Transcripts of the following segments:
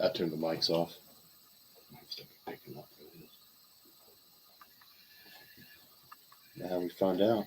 I turned the mics off. Now we find out.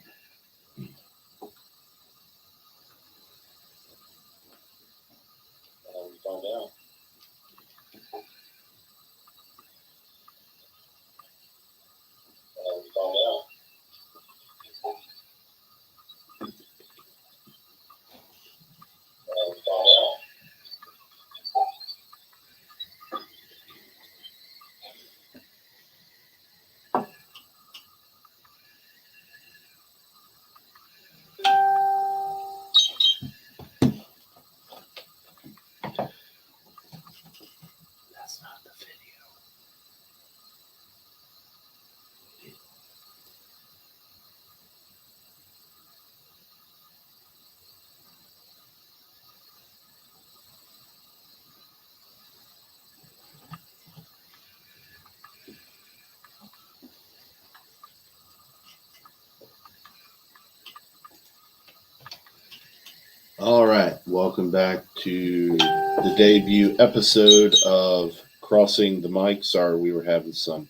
All right, welcome back to the debut episode of Crossing the Mic. Sorry, we were having some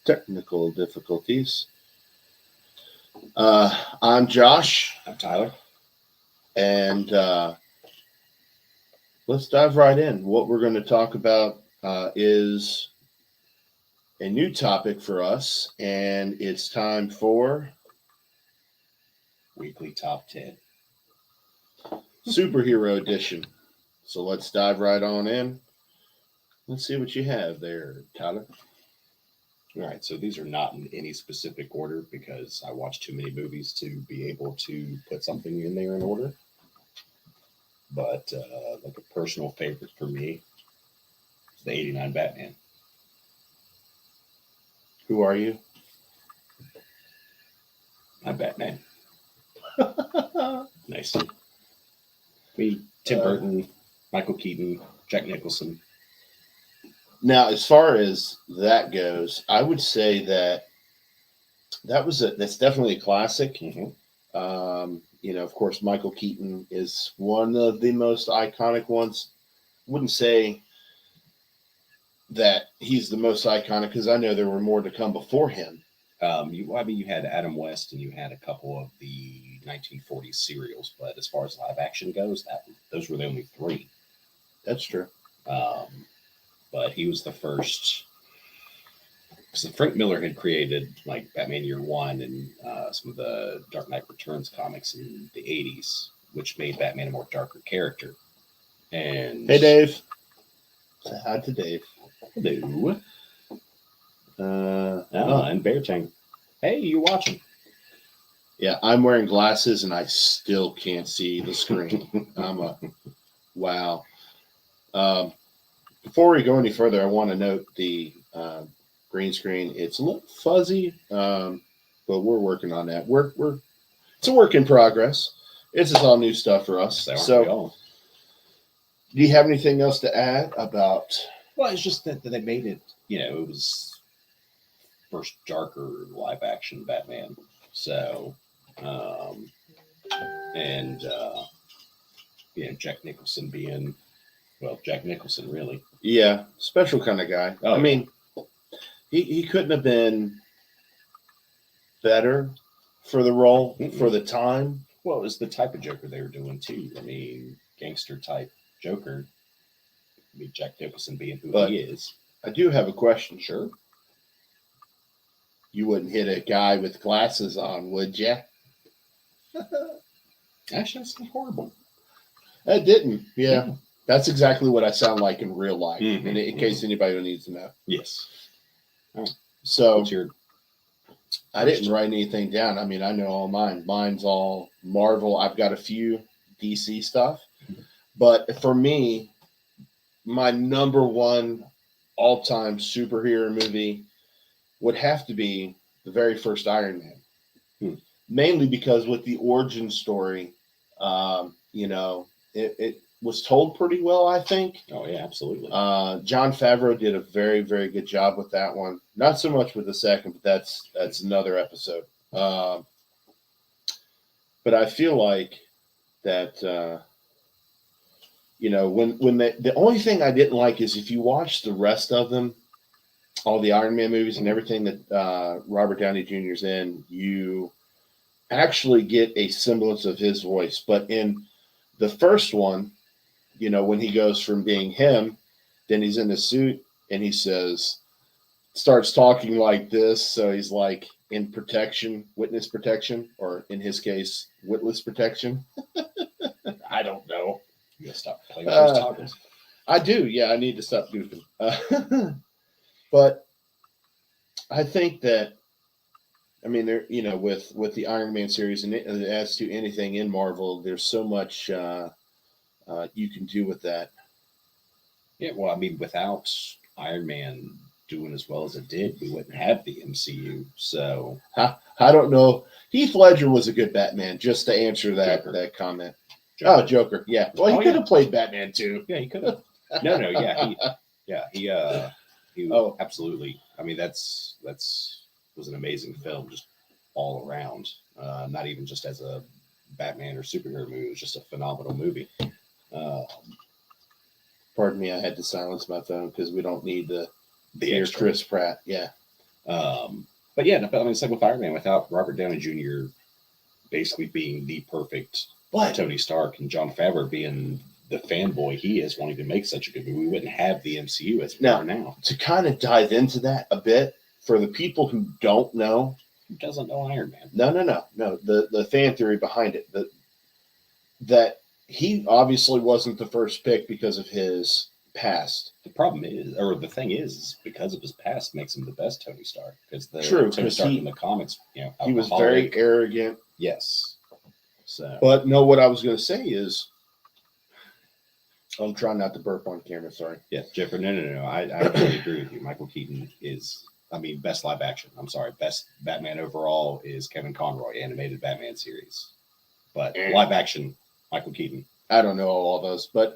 technical difficulties. I'm Josh. I'm Tyler. And let's dive right in. What we're going to talk about is a new topic for us, and it's time for Weekly Top 10. Superhero Edition. So let's dive right on in. Let's see what you have there, Tyler. All right, so these are not in any specific order because I watch too many movies to be able to put something in there in order. But like a personal favorite for me is the 89 Batman. Who are you? I'm Batman. Nice. Tim Burton, Michael Keaton, Jack Nicholson. Now, as far as that goes, I would say that's definitely a classic. Mm-hmm. Of course, Michael Keaton is one of the most iconic ones. Wouldn't say that he's the most iconic because I know there were more to come before him. You had Adam West and you had a couple of the 1940s serials, but as far as live action goes, those were the only three. That's true. But he was the first. So Frank Miller had created like Batman Year One and some of the Dark Knight Returns comics in the 80s, which made Batman a more darker character. And hey, Dave. Say hi to Dave. Hello. And Bear Tank. Hey, you watching? Yeah, I'm wearing glasses and I still can't see the screen. Wow. Before we go any further, I want to note the green screen. It's a little fuzzy, but we're working on that. It's a work in progress. This is all new stuff for us. So, do you have anything else to add about? Well, it's just that they made it. It was first darker live action Batman. So, Jack Nicholson being, Jack Nicholson really. Yeah, special kind of guy. Oh, I mean, he couldn't have been better for the role for the time. Well, it was the type of Joker they were doing too. I mean, gangster type Joker. I mean, Jack Nicholson being who he is. I do have a question. Sure. You wouldn't hit a guy with glasses on, would you? Actually, that's not horrible. I didn't. Yeah. That's exactly what I sound like in real life. Mm-hmm. In case anybody needs to know. Yes. All right. So I first? didn't write anything down. I mean, I know all mine. Mine's all Marvel. I've got a few DC stuff. Mm-hmm. But for me, my number one all-time superhero movie would have to be the very first Iron Man. Mainly because with the origin story, it was told pretty well, I think. Oh, yeah, absolutely. Jon Favreau did a very, very good job with that one. Not so much with the second, but that's another episode. But I feel like that, when the only thing I didn't like is if you watch the rest of them, all the Iron Man movies and everything that Robert Downey Jr.'s in, you actually get a semblance of his voice. But in the first one, when he goes from being him, then he's in the suit and he starts talking like this. So he's like in protection, witness protection, or in his case, witless protection. I don't know. You gotta stop playing with those toggles. I do. Yeah, I need to stop goofing. But I think that, there, with the Iron Man series, and as to anything in Marvel, there's so much you can do with that. Yeah, well, without Iron Man doing as well as it did, we wouldn't have the MCU. So I don't know. Heath Ledger was a good Batman. Just to answer that comment. Joker. Oh, Joker. Yeah. Well, he could have played Batman too. Yeah, he could have. No. Yeah. He absolutely. That's was an amazing film, just all around. Not even just as a Batman or superhero movie. It was just a phenomenal movie. Pardon me, I had to silence my phone because we don't need the hear Chris Pratt. Yeah. But yeah, it's like with Iron Man, without Robert Downey Jr. basically being the perfect Tony Stark and Jon Favreau being the fanboy he is, wanting to make such a good movie, we wouldn't have the MCU as we are now. To kind of dive into that a bit, for the people who don't know. Who doesn't know Iron Man? No. The fan theory behind it, that he obviously wasn't the first pick because of his past. The problem is, or the thing is because of his past makes him the best Tony Stark. Because Tony Stark in the comics, he was very arrogant. Yes. So, but no, what I was going to say is, I'm trying not to burp on camera. Sorry. Yeah, Jeffrey. No. I totally agree with you. Michael Keaton is, best live action. I'm sorry, best Batman overall is Kevin Conroy, animated Batman series. But live action, Michael Keaton. I don't know all those, but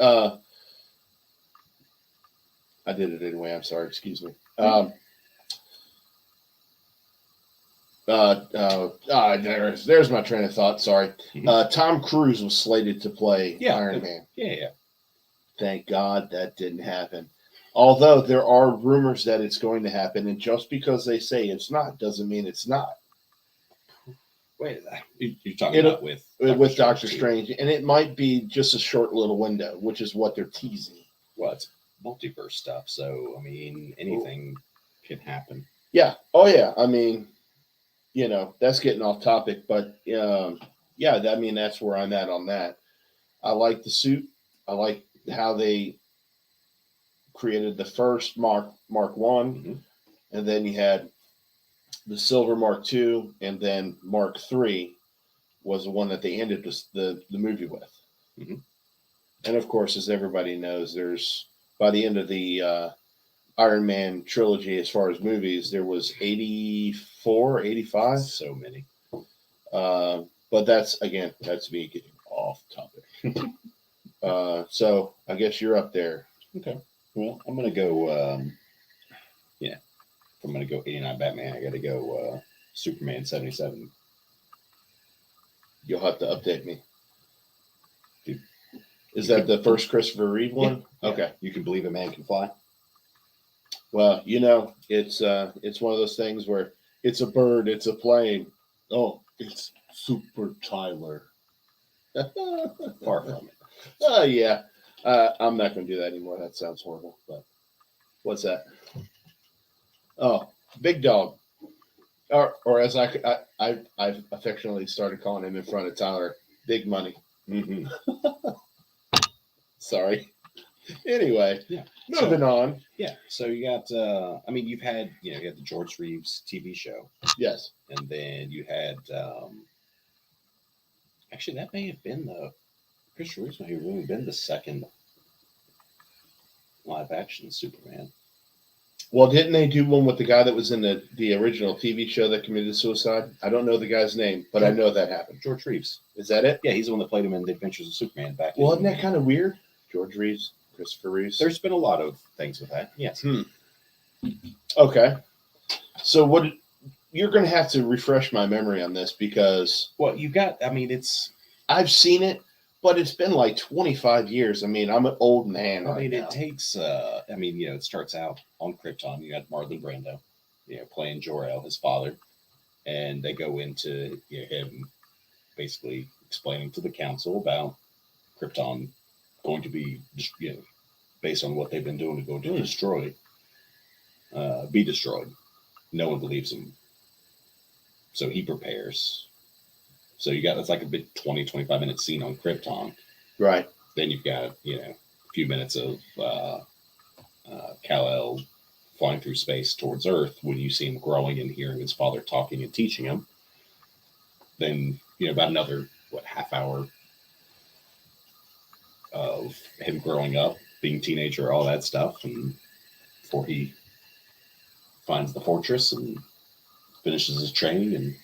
I did it anyway. I'm sorry. Excuse me. There's my train of thought. Sorry. Tom Cruise was slated to play Iron Man. Yeah. Thank God that didn't happen. Although there are rumors that it's going to happen, and just because they say it's not doesn't mean it's not. Wait, you're talking about with Doctor Strange, and it might be just a short little window, which is what they're teasing. Well, it's multiverse stuff, so anything can happen. Yeah. Oh yeah. That's getting off topic, but that's where I'm at on that. I like the suit. I like how they created the first Mark 1, and then you had the Silver Mark II, and then Mark 3 was the one that they ended the movie with. And of course, as everybody knows, there's, by the end of the Iron Man trilogy, as far as movies, there was 84, 85. So many. But that's me getting off topic. So I guess you're up there. Okay. Well, I'm going to go, if I'm going to go 89 Batman, I got to go Superman 77. You'll have to update me. Dude, is that the first Christopher Reeve one? Yeah. Okay. You Can Believe a Man Can Fly? Well, it's one of those things where it's a bird, it's a plane. Oh, it's Super Tyler. Far from it. Yeah. I'm not going to do that anymore. That sounds horrible. But what's that? Oh, Big Dog. Or as I've affectionately started calling him in front of Tyler, Big Money. Sorry. Anyway, moving on. Yeah. So you got, you've had, you had the George Reeves TV show. Yes. And then you had, actually, that may have been Christopher Reeves may have really been the second live action Superman. Well, didn't they do one with the guy that was in the original TV show that committed suicide? I don't know the guy's name, but I know that happened. George Reeves. Is that it? Yeah, he's the one that played him in The Adventures of Superman back Well, isn't that kind of weird? George Reeves, Christopher Reeves. There's been a lot of things with that. Yes. Okay. So you're going to have to refresh my memory on this because... Well, you got, I've seen it, but it's been like 25 years. I mean, I'm an old man. I mean, right it now. takes. It starts out on Krypton. You had Marlon Brando, playing Jor-El, his father, and they go into him basically explaining to the council about Krypton going to be, based on what they've been doing, to go to be destroyed. No one believes him, so he prepares. So you got that's like a big 20-25 minute scene on Krypton. Right. Then you've got a few minutes of Kal-El flying through space towards Earth when you see him growing and hearing his father talking and teaching him. Then about another half hour of him growing up, being a teenager, all that stuff, and before he finds the fortress and finishes his training. And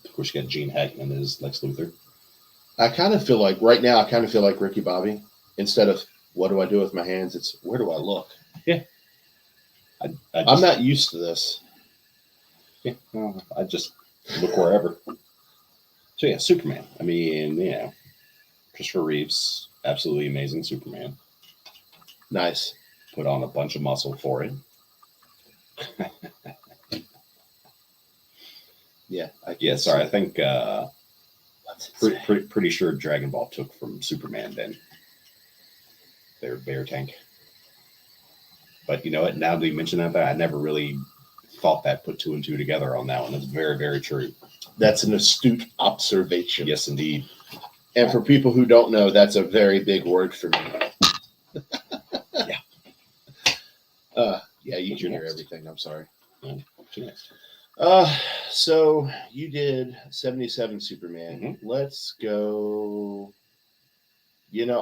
of course, you got Gene Hackman as Lex Luthor. I kind of feel like right now, I kind of feel like Ricky Bobby. Instead of what do I do with my hands, it's where do I look? Yeah. I'm not used to this. Yeah, well, I just look wherever. So yeah, Superman. I mean, Christopher Reeves, absolutely amazing Superman. Nice. Put on a bunch of muscle for it. Yeah. Sorry. I think pretty sure Dragon Ball took from Superman then. Their bear tank. But you know what? Now that you mention that, I never really thought that, put two and two together on that one. That's very, very true. That's an astute observation. Yes, indeed. And for people who don't know, that's a very big word for me. Yeah, you can hear everything. I'm sorry. Next. So you did 77 Superman. Mm-hmm. Let's go.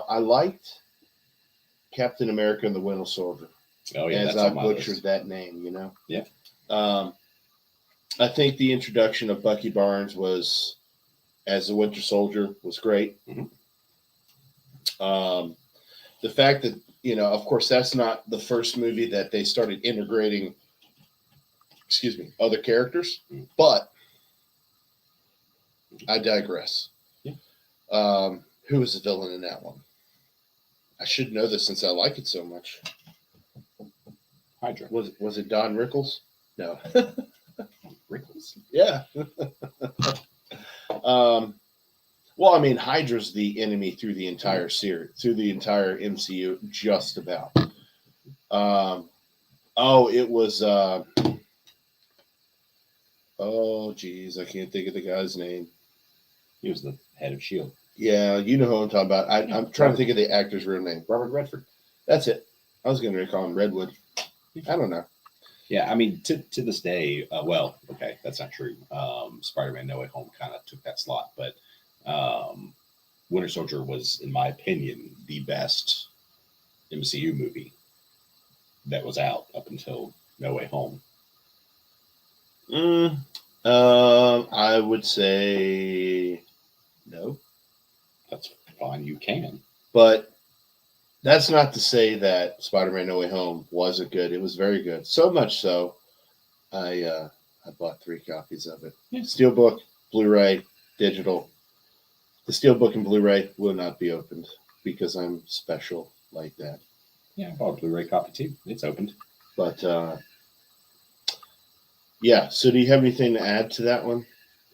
I liked Captain America and the Winter Soldier. Oh yeah, as I butchered that name. Yeah. I think the introduction of Bucky Barnes as the Winter Soldier was great. Mm-hmm. The fact that of course, that's not the first movie that they started integrating. Other characters, but I digress. Yeah. Who was the villain in that one? I should know this since I like it so much. Hydra. Was it Don Rickles? No. Rickles? Yeah. Well, I mean, Hydra's the enemy through the entire series, through the entire MCU, just about. It was. Oh, geez, I can't think of the guy's name. He was the head of S.H.I.E.L.D. Yeah, you know who I'm talking about. I'm trying to think of the actor's real name. Robert Redford. That's it. I was going to call him Redwood. I don't know. Yeah, I mean, to this day, okay, that's not true. Spider-Man No Way Home kind of took that slot, but Winter Soldier was, in my opinion, the best MCU movie that was out up until No Way Home. I would say no. That's fine, you can. But that's not to say that Spider-Man No Way Home wasn't good. It was very good. So much so, I bought 3 copies of it. Yeah. Steelbook, Blu-ray, digital. The Steelbook and Blu-ray will not be opened because I'm special like that. Yeah, I bought a Blu-ray copy too. It's opened. But yeah. So do you have anything to add to that one?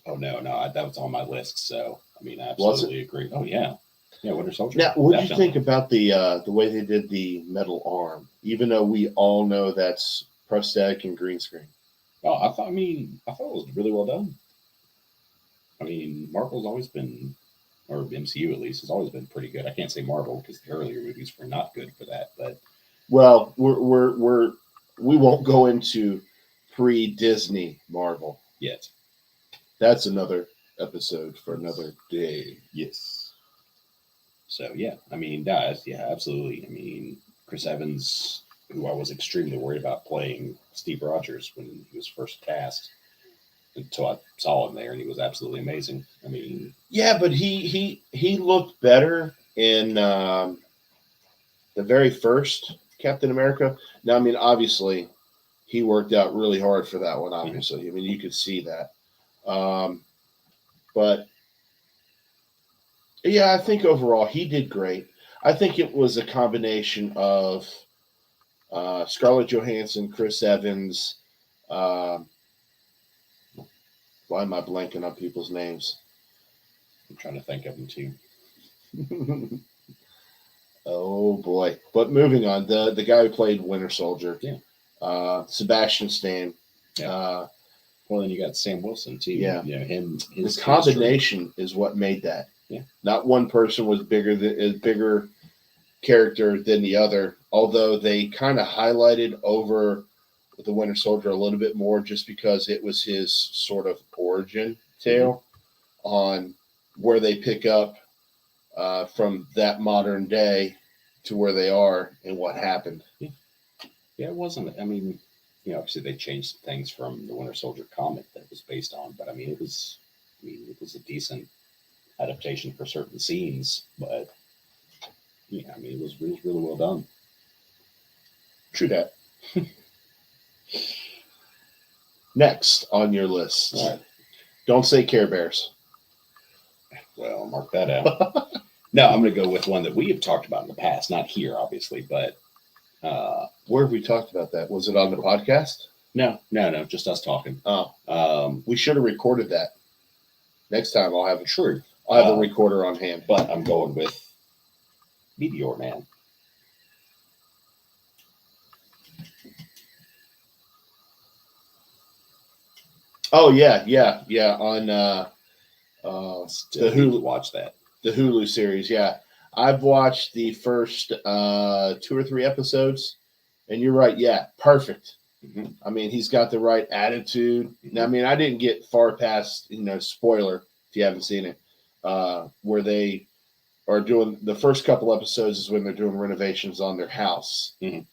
Oh no, that was on my list. So I mean, I absolutely agree. Oh yeah, Winter Soldier. Now, what do you think about the way they did the metal arm? Even though we all know that's prosthetic and green screen. Oh, I thought it was really well done. I mean, Marvel's always been, or MCU at least, has always been pretty good. I can't say Marvel because the earlier movies were not good for that, but well, we won't go into pre-Disney Marvel yet. That's another episode for another day. Yes. So yeah, I mean, guys, yeah, absolutely. I mean, Chris Evans, who I was extremely worried about playing Steve Rogers when he was first cast, until I saw him there, and he was absolutely amazing. I mean, yeah, but he looked better in the very first Captain America. Now, I mean, obviously, he worked out really hard for that one. Obviously, I mean, you could see that. But Yeah, I think overall he did great. I think it was a combination of Scarlett Johansson, Chris Evans. Um why am I blanking on people's names? I'm trying to think of them too. Oh boy! But moving on, the guy who played Winter Soldier, Yeah. Sebastian Stan. Yeah. Uh, Well, then you got Sam Wilson too. Yeah. You know him. the His combination is what made that. Yeah. Not one person was bigger character than the other. Although they kind of highlighted over the Winter Soldier a little bit more, just because it was his sort of origin tale on where they pick up from that modern day to where they are and what happened. Yeah, it wasn't. I mean, obviously they changed some things from the Winter Soldier comic that it was based on, but I mean, it was. I mean, it was a decent adaptation for certain scenes, but yeah, I mean, it was really well done. True that. Next on your list, All right. don't say Care Bears. Well, mark that out. No, I'm going to go with one that we have talked about in the past, not here, obviously, but Where have we talked about that? Was it on the podcast? no, just us talking. Oh, we should have recorded that. Next time I'll have True, I'll have a recorder on hand. but I'm going with Meteor Man. Oh yeah. On Still The need Hulu- to watch that. the Hulu series. Yeah, I've watched the first 2 or 3 episodes, and you're right. Yeah, perfect. Mhm. I mean, he's got the right attitude. Now, I mean, I didn't get far past, spoiler if you haven't seen it, where they are doing the first couple episodes is when they're doing renovations on their house. Mhm.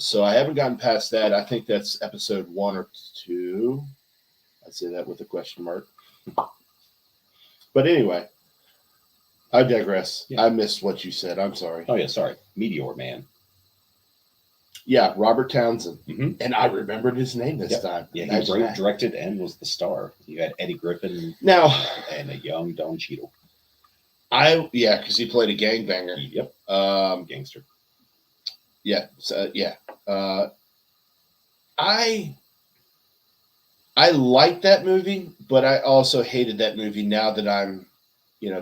So I haven't gotten past that. I think that's episode 1 or 2. I'd say that with a question mark. But anyway, I digress. Yeah. I missed what you said. I'm sorry. Oh yeah, sorry, Meteor Man. Yeah, Robert Townsend. Mhm. And I remembered his name this Yep. time. Yeah, he Imagine wrote, that. directed, and was the star. You had Eddie Griffin Now, and a young Don Cheadle. because he played a gangbanger. Yep, Um, gangster. yeah, so, yeah. I like that movie, but I also hated that movie now that I'm,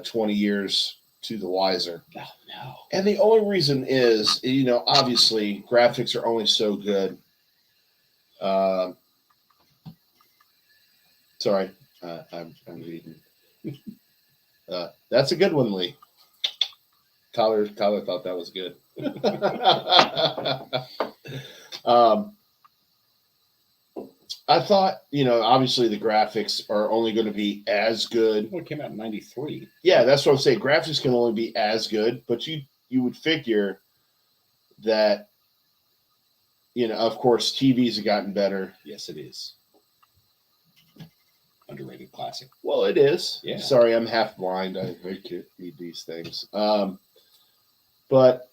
20 years to the wiser. Oh, no. And the only reason is, obviously graphics are only so good. Sorry, I'm reading. That's a good one, Lee. Tyler thought that was good. I thought, obviously the graphics are only going to be as good. Well, it came out in '93. Yeah, that's what I'm saying. Graphics can only be as good, but you would figure that, of course, TVs have gotten better. Yes, it is. Underrated classic. Well, it is. Yeah. Sorry, I'm half blind. I can't read these things. But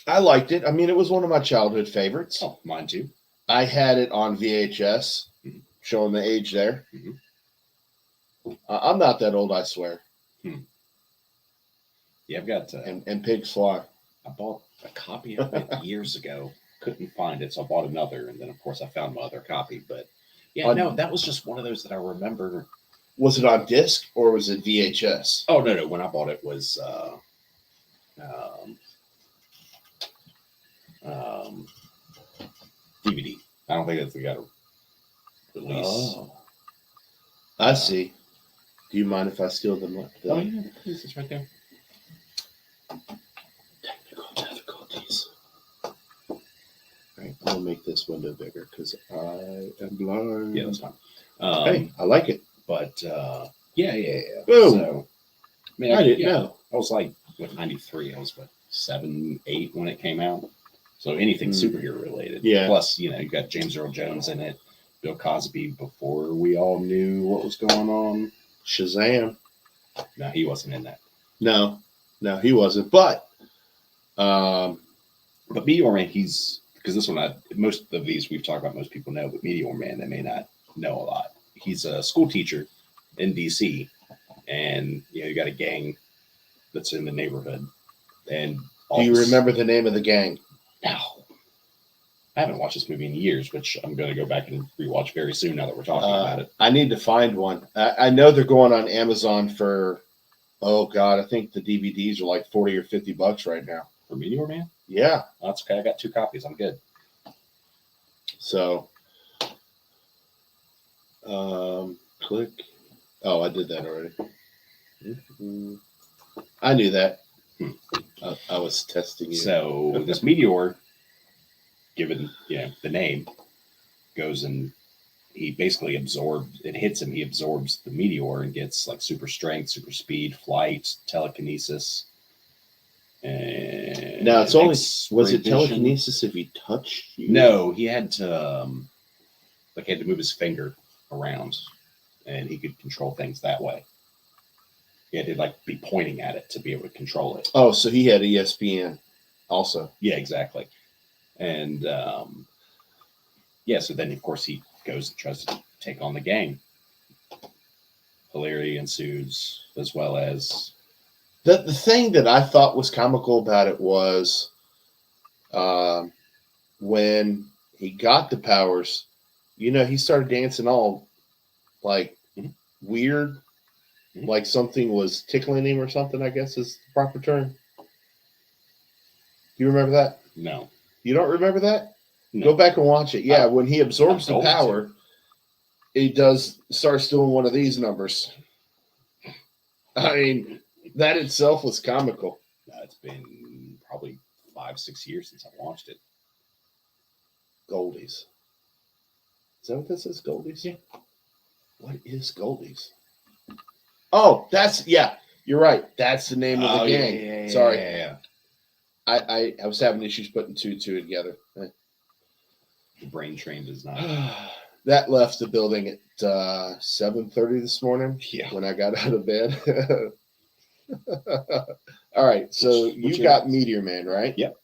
I liked it. I mean, it was one of my childhood favorites. Oh, mine too. I had it on VHS, Mhm. showing the age there. Mhm. I'm not that old, I swear. Yeah, I've got. And pigs fly. I bought a copy of it years ago. Couldn't find it, so I bought another, and then of course I found my other copy. But yeah, no, that was just one of those that I remember. Was it on disc or was it VHS? Oh no, when I bought it was DVD. I don't think it's got a release. Oh, I see. Do you mind if I steal the Oh yeah, it's right there. technical difficulties? All right, I'll make this window bigger because I am blind. Yeah, that's fine. Hey, I like it. But yeah. Boom. So, I mean, I didn't know. I was like, what, '93? I was, 7, 8 when it came out. So anything superhero related. Yeah. Plus, you got James Earl Jones in it, Bill Cosby before we all knew what was going on. Shazam. No, he wasn't in that. No, he wasn't. But But Meteor Man, because this one, most of these we've talked about, most people know, but Meteor Man, they may not know a lot. He's a school teacher in DC, and you got a gang that's in the neighborhood. And Do you remember the name of the gang? No. I haven't watched this movie in years, which I'm going to go back and rewatch very soon now that we're talking about it. I need to find one. I know they're going on Amazon for, oh God, I think the DVDs are like $40 or $50 right now. For Meteor Man? Yeah. That's okay. I got 2 copies. I'm good. So, click. Oh, I did that already. I knew that. I was testing you. So this meteor, given the name, goes and he basically it hits him. He absorbs the meteor and gets like super strength, super speed, flight, telekinesis. And now it's only was it vision. telekinesis if he touched you? No, he had to move his finger around, and he could control things that way. He had to be pointing at it to be able to control it. Oh, so he had ESPN also. Yeah, exactly. And so then of course he goes and tries to take on the gang. Hilarity ensues, as well as the thing that I thought was comical about it was when he got the powers, he started dancing all weird. Like something was tickling him or something, I guess is the proper term. Do you remember that? No. You don't remember that? No. Go back and watch it. Yeah, when he absorbs the power, he starts doing one of these numbers. I mean, that itself was comical. It's been probably 5-6 years since I watched it. Goldies. Is that what this is? Goldies? Yeah. What is Goldies? Oh, you're right. That's the name of the gang. Yeah, Sorry. Yeah. I was having issues putting two together. The brain train does not. That left the building at 7:30 this morning. Yeah. When I got out of bed. All right. So you got Meteor Man, right? Yep.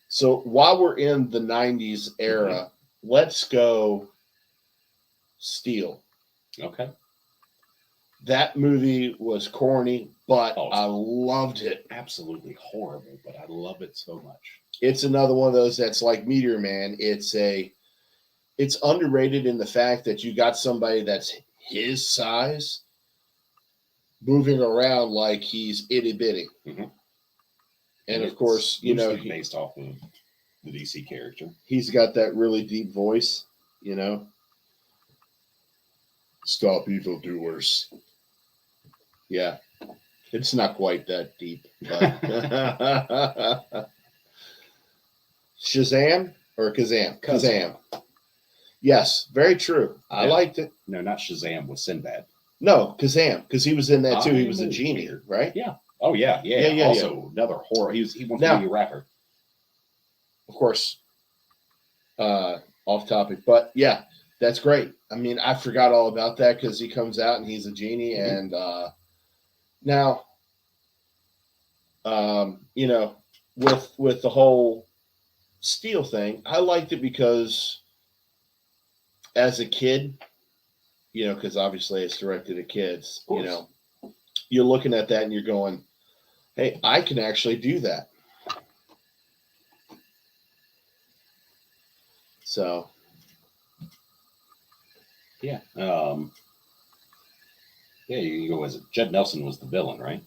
So while we're in the 90s era, let's go Steel. Okay. That movie was corny, but I loved it. Absolutely horrible, but I love it so much. It's another one of those that's like Meteor Man. It's underrated in the fact that you got somebody that's his size moving around like he's itty bitty. Mm-hmm. And of course, based off of the DC character. He's got that really deep voice, Stop evildoers. Yeah. It's not quite that deep. But Shazam or Kazam? Kazam. Yes, very true. Yeah. I liked it. No, not Shazam, with Sinbad. No, Kazam, because he was in that too. He was a genie, right? Yeah. Oh, yeah. Also, another horror. He wants to be a rapper. Of course, off topic. But yeah, that's great. I mean, I forgot all about that because he comes out and he's a genie. Mm-hmm. And now, with the whole Steel thing, I liked it because as a kid, because obviously it's directed at kids, you're looking at that and you're going, hey, I can actually do that. So, yeah. You go as Judd Nelson was the villain, right?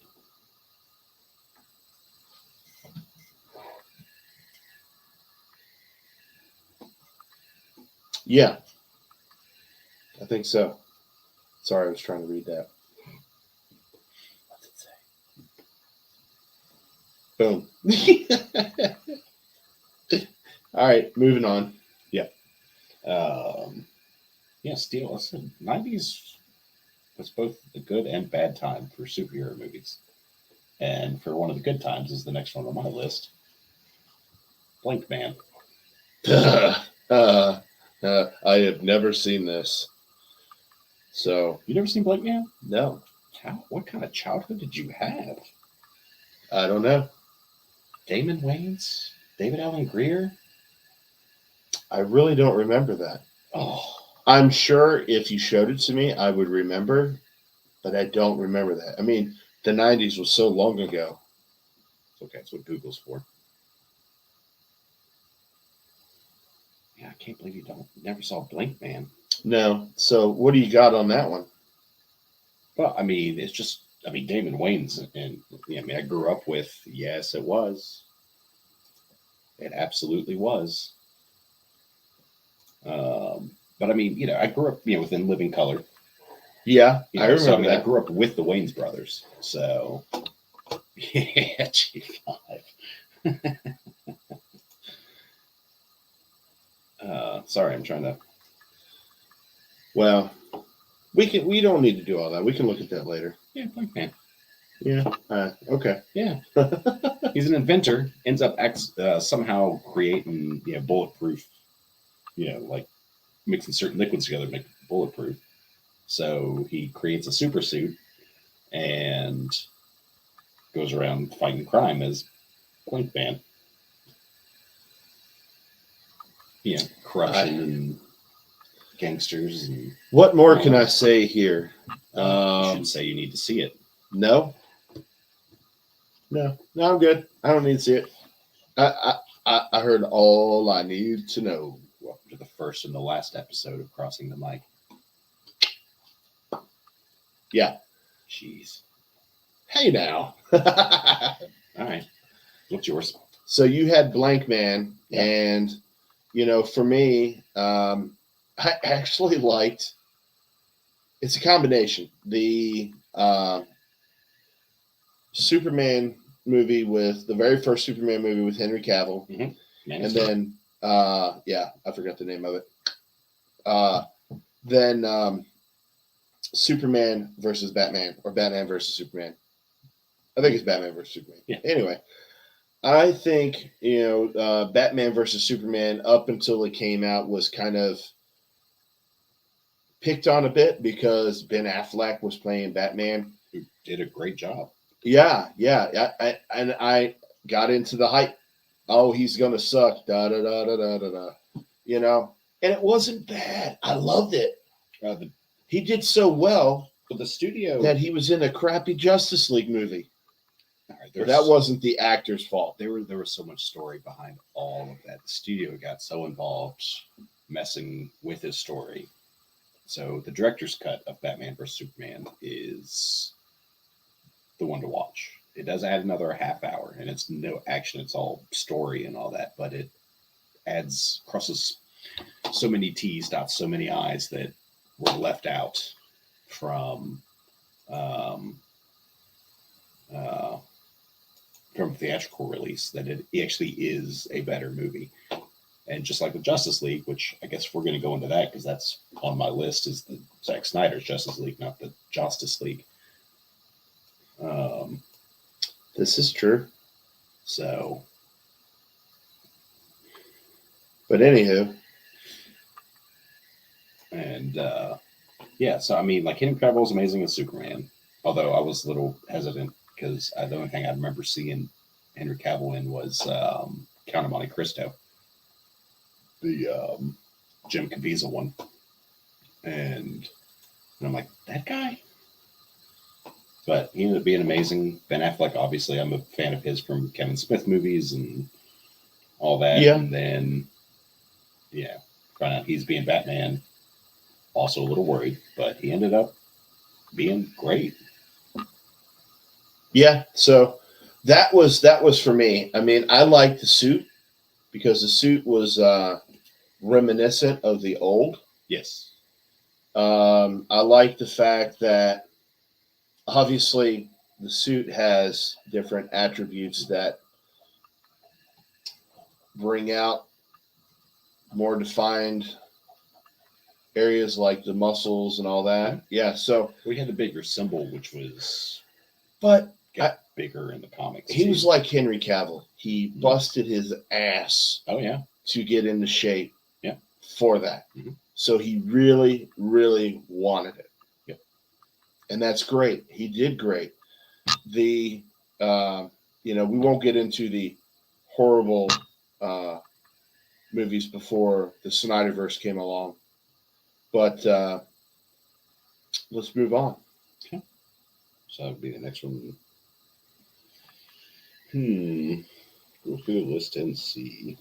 Yeah. I think so. Sorry, I was trying to read that. What's it say? Boom. All right, moving on. Yeah. Steel. I said 90s was both the good and bad time for superhero movies. And for one of the good times is the next one on my list. Blink Man. I have never seen this. So you never seen Blink Man? No. What kind of childhood did you have? I don't know. Damon Wayans? David Alan Grier? I really don't remember that. Oh. I'm sure if you showed it to me, I would remember. but I don't remember that. I mean, the 90s was so long ago. Okay, that's what Google's for. Yeah, I can't believe you never saw Blink Man. No. So what do you got on that one? Well, I mean, it's just, I mean, Damon Wayans, and yeah, I mean, I grew up with, yes, it was. It absolutely was. But I mean, you know, I grew up, you know, within living color. Yeah, You I know, remember so I mean, I that. grew up with the Wayans brothers. So, yeah, G5. Sorry, I'm trying to. Well, we don't need to do all that. We can look at that later. Yeah, Blink Man. Yeah. Okay. Yeah. He's an inventor, ends up somehow creating, you know, bulletproof, you know, like mixing certain liquids together to make it bulletproof. So he creates a super suit and goes around fighting crime as Blink Man. You know, corruption and gangsters. And what more can I say here? you should say you need to see it. No, I'm good. I don't need to see it. I heard all I need to know. Welcome to the first and the last episode of Crossing the Mic. Yeah. Jeez. Hey now. All right. What's yours? So you had Blank Man, Yeah. and you know, for me, I actually liked. It's a combination. The Superman movie with the very first Superman movie with Henry Cavill, and then yeah, I forgot the name of it. Then Superman versus Batman, or Batman versus Superman. I think it's Batman versus Superman. Yeah. Anyway, I think, you know, Batman versus Superman up until it came out was kind of picked on a bit because Ben Affleck was playing Batman. Who did a great job. Yeah. I got into the hype. Oh, he's gonna suck. Da da da da da da da. You know, and it wasn't bad. I loved it. He did so well. But the studio that he was in a crappy Justice League movie. Right, but that wasn't the actor's fault. There was so much story behind all of that. The studio got so involved messing with his story. So the director's cut of Batman vs Superman is the one to watch. It does add another half hour, and it's no action. It's all story and all that, but it crosses so many T's, dots so many I's that were left out from theatrical release, that it actually is a better movie. And just like the Justice League, which I guess we're going to go into that because that's on my list, is the Zack Snyder's Justice League, not the Justice League. This is true. So, but anywho, and yeah, so I mean, like Henry Cavill is amazing as Superman, although I was a little hesitant because the only thing I remember seeing Henry Cavill in was Count of Monte Cristo, the Jim Caviezel one, and I'm like, that guy. But he ended up being amazing. Ben Affleck, obviously, I'm a fan of his from Kevin Smith movies and all that. Yeah. And then, yeah, find out he's being Batman. Also a little worried, but he ended up being great. Yeah, so that was for me. I mean, I liked the suit because the suit was reminiscent of the old. Yes. I like the fact that obviously the suit has different attributes that bring out more defined areas like the muscles and all that. Yeah, so we had the bigger symbol, which was bigger in the comics. He was like Henry Cavill. He busted his ass. Oh yeah, to get into shape. Yeah, for that. Mm-hmm. So he really, really wanted it. Yep. And that's great. He did great. The we won't get into the horrible movies before the Snyderverse came along, but let's move on. Okay. So that would be the next one. Go through the list and see.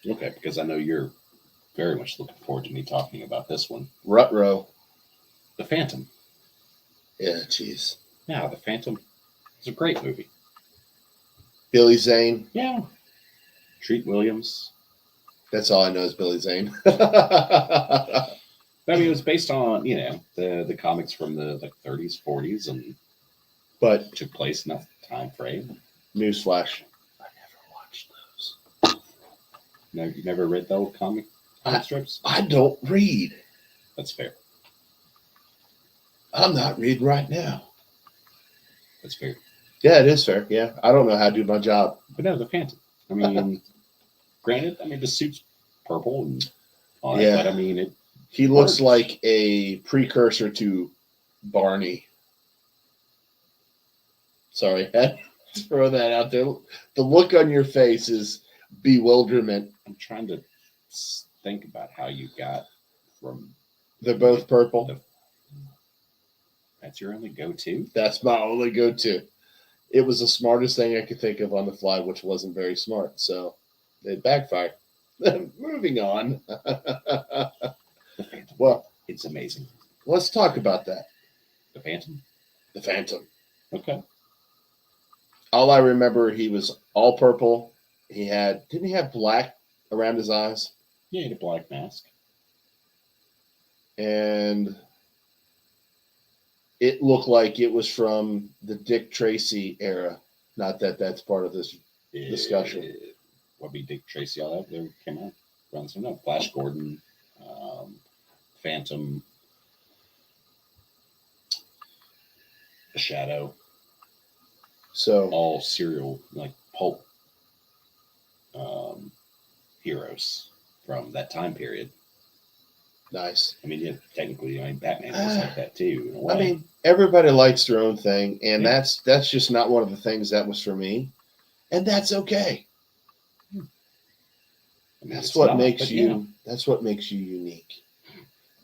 Okay, because I know you're very much looking forward to me talking about this one. Rutro. The Phantom. Yeah, jeez. Yeah, The Phantom is a great movie. Billy Zane. Yeah. Treat Williams. That's all I know is Billy Zane. I mean, it was based on, the comics from the 30s, 40s, and But took place in that time frame. newsflash, I never watched those. No, you never read the old comic strips? I don't read. That's fair. I'm not reading right now. That's fair. Yeah, it is fair. Yeah, I don't know how to do my job. But no, the Phantom. I mean, granted, the suit's purple and all that, Yeah. but I mean, He works. looks like a precursor to Barney. Sorry, I had to throw that out there. The look on your face is bewilderment. I'm trying to think about how you got from. They're both purple. That's your only go-to? That's my only go-to. It was the smartest thing I could think of on the fly, which wasn't very smart. So it backfired. Moving on. The Phantom. Well, it's amazing. Let's talk about that. The Phantom? The Phantom. Okay. All I remember, he was all purple. Didn't he have black around his eyes? Yeah, he had a black mask. And it looked like it was from the Dick Tracy era. Not that that's part of this discussion. What be Dick Tracy? All that there came out around the same time. Flash Gordon, Phantom, Shadow. So all serial pulp heroes from that time period. Nice. I mean, yeah, technically, Batman was like that too. In a way. I mean, everybody likes their own thing, and that's just not one of the things that was for me, and that's okay. That's what makes you. That's what makes you unique.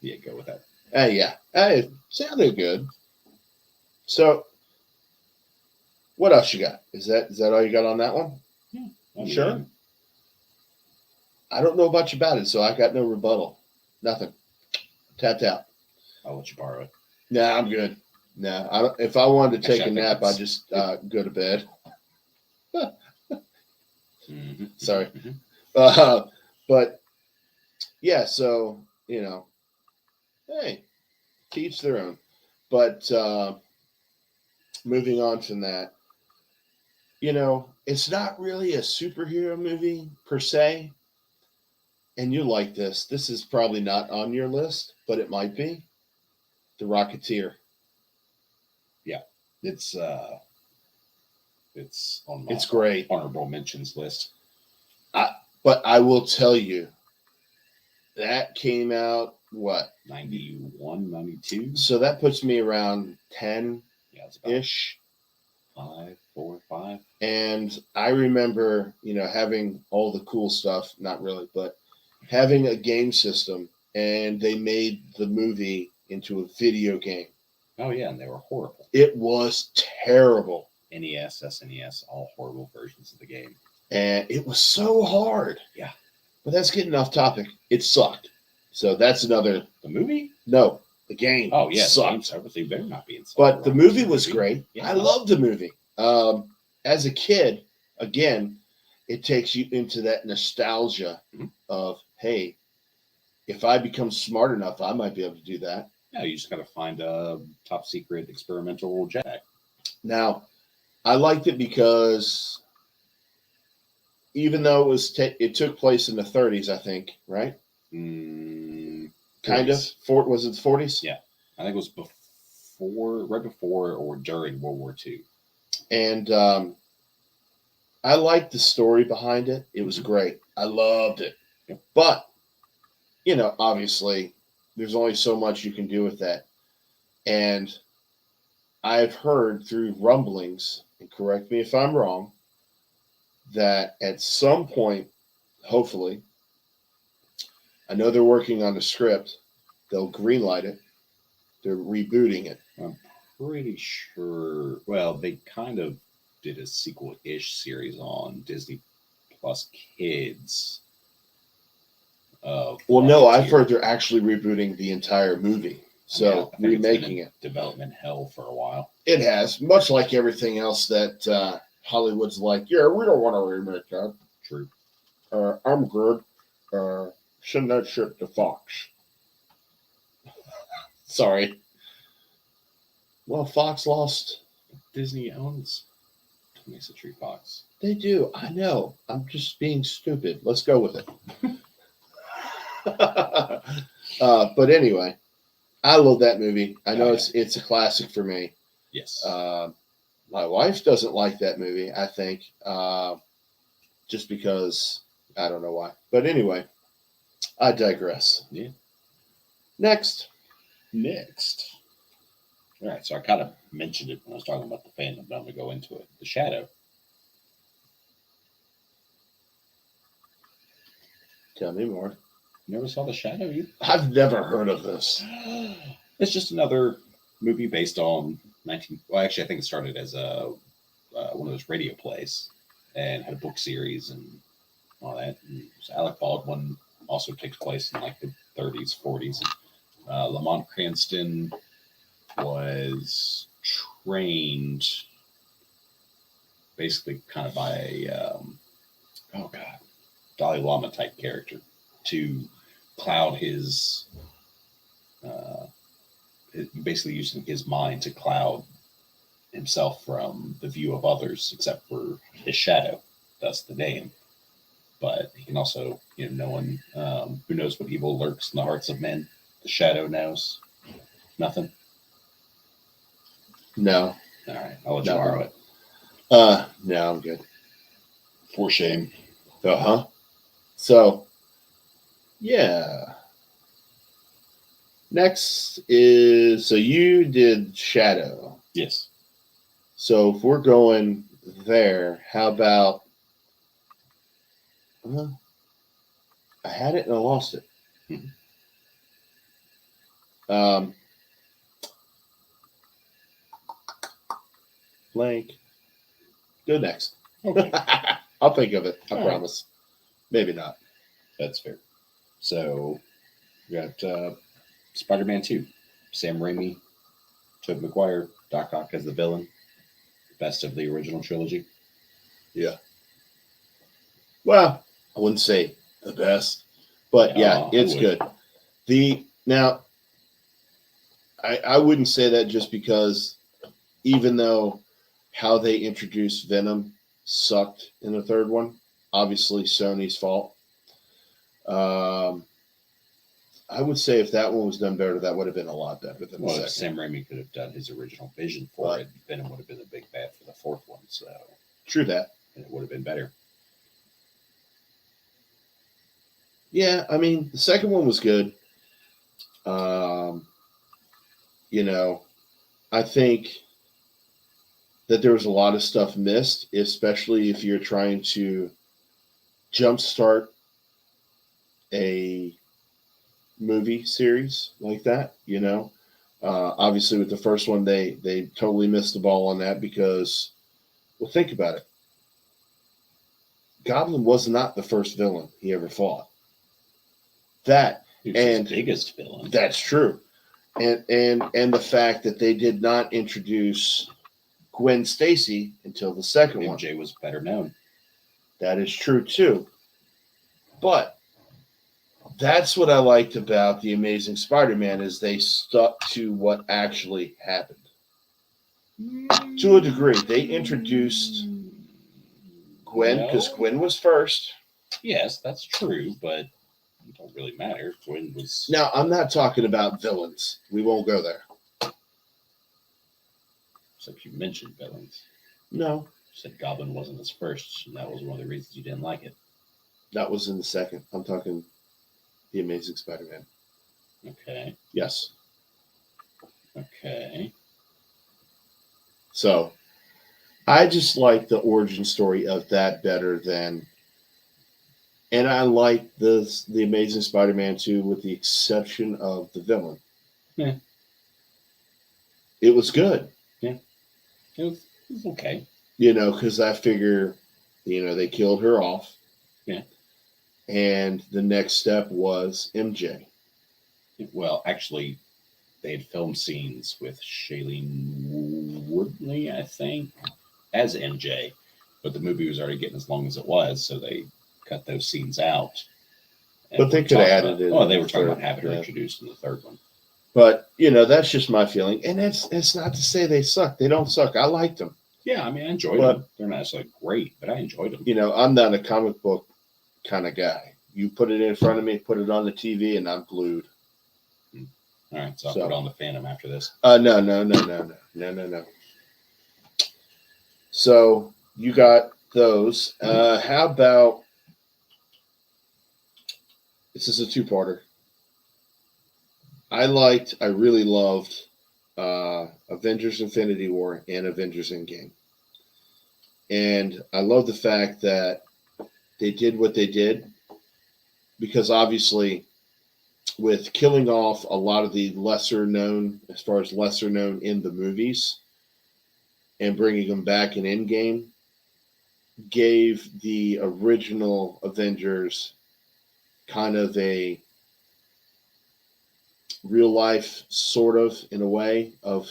Yeah, go with that. Yeah, it sounded good. So, what else you got? Is that all you got on that one? Yeah, Sure. I don't know much about it, so I got no rebuttal. Nothing. Tapped out. I'll let you borrow it. Nah, I'm good. Nah, I don't. If I wanted to take a nap, I just go to bed. Mm-hmm. Sorry. Mm-hmm. But yeah, so hey, to each their own. But moving on from that, it's not really a superhero movie per se. And you like this. This is probably not on your list, but it might be. The Rocketeer. Yeah. It's on my it's great. Honorable mentions list. But I will tell you, that came out, 91, 92? So that puts me around 10-ish. Yeah, it's about 5, 4, 5. And I remember, having all the cool stuff, not really, but having a game system, and they made the movie into a video game. Oh, yeah, and they were horrible. It was terrible. NES, SNES, all horrible versions of the game. And it was so hard. Yeah. But that's getting off topic. It sucked. So that's another. The movie? No, the game. Oh, yeah. Sucked. Everything better not be inside. But the movie was great. Yeah. I loved the movie. As a kid, again, it takes you into that nostalgia of, hey, if I become smart enough, I might be able to do that. Yeah, you just got to find a top secret experimental jetpack. Now, I liked it because even though it took place in the 30s, I think, right? Kind of. Was it the 40s? Yeah, I think it was right before or during World War II. And I liked the story behind it. It was great. I loved it. Yep. But, obviously, there's only so much you can do with that. And I've heard through rumblings, and correct me if I'm wrong, that at some point, hopefully, I know they're working on the script, they'll greenlight it, They're rebooting it. I'm pretty sure. Well, they kind of did a sequel-ish series on Disney Plus Kids. Well, no, I've Rocketeer. heard they're actually rebooting the entire movie. So I think it's been remaking in it. development hell for a while. It has, much like everything else that Hollywood's like, yeah, we don't want to remake that. True. I'm good. Send that shit to Fox. Sorry. Well, Fox lost. Disney owns 20th Century Fox. They do. I know. I'm just being stupid. Let's go with it. But anyway, I love that movie. I know it's a classic for me. Yes. My wife doesn't like that movie, I think, just because I don't know why. But anyway, I digress. Yeah. Next. All right, so I kind of mentioned it when I was talking about the fandom, but I'm going to go into it. The Shadow. Tell me more. You never saw The Shadow? I've never heard of this. It's just another movie based on Well, actually, I think it started as one of those radio plays and had a book series and all that. And Alec Baldwin also takes place in like the 30s, 40s. Lamont Cranston was trained basically kind of by a Dalai Lama type character to cloud his basically using his mind to cloud himself from the view of others, except for his shadow. That's the name. But he can also, no one who knows what evil lurks in the hearts of men. The shadow knows nothing. No. All right, I'll let you borrow it. No, I'm good. For shame. So, yeah. Next is, so you did Shadow. Yes. So if we're going there, how about, I had it and I lost it. Blank. Go next. Okay. I'll think of it. I All promise. Maybe not. That's fair. So we got Spider-Man 2, Sam Raimi, Tobey Maguire, Doc Ock as the villain. Best of the original trilogy. Yeah. Well, I wouldn't say the best, but yeah, it's good. I wouldn't say that just because even though how they introduced Venom sucked in the third one, obviously Sony's fault. I would say if that one was done better, that would have been a lot better than the second. If Sam Raimi could have done his original vision for it, Venom would have been the big bad for the fourth one. So true that. And it would have been better. Yeah, I mean, the second one was good. I think that there was a lot of stuff missed, especially if you're trying to jumpstart a movie series like that. Obviously with the first one, they totally missed the ball on that because, well, think about it. Goblin was not the first villain he ever fought. He was his biggest villain. That's true. And the fact that they did not introduce Gwen Stacy until the second one. MJ was better known. That is true too. But that's what I liked about The Amazing Spider-Man is they stuck to what actually happened. To a degree, they introduced Gwen because Gwen was first. Yes, that's true, but it don't really matter. Gwen was. Now, I'm not talking about villains. We won't go there. Except you mentioned villains. No. You said Goblin wasn't his first, and that was one of the reasons you didn't like it. That was in the second. I'm talking The Amazing Spider-Man. Okay. Yes. Okay. So, I just like the origin story of that better than... And I like the Amazing Spider-Man 2 with the exception of the villain. Yeah. it was good. It was okay. Because I figure, they killed her off. Yeah. And the next step was MJ. Well, actually, they had filmed scenes with Shailene Woodley, I think, as MJ, but the movie was already getting as long as it was, so they cut those scenes out. But they could have added it. Oh, they were talking about having her introduced in the third one. But that's just my feeling, and it's not to say they suck. They don't suck. I liked them. Yeah, I mean, I enjoyed them. They're not necessarily great, but I enjoyed them. I'm not a comic book kind of guy. You put it in front of me, put it on the TV, and I'm glued. All right, so I'll put on the Phantom after this. No. So you got those. How about this is a two-parter. I really loved Avengers Infinity War and Avengers Endgame. And I love the fact that they did what they did, because obviously with killing off a lot of the lesser known in the movies and bringing them back in Endgame gave the original Avengers kind of a real life, sort of, in a way, of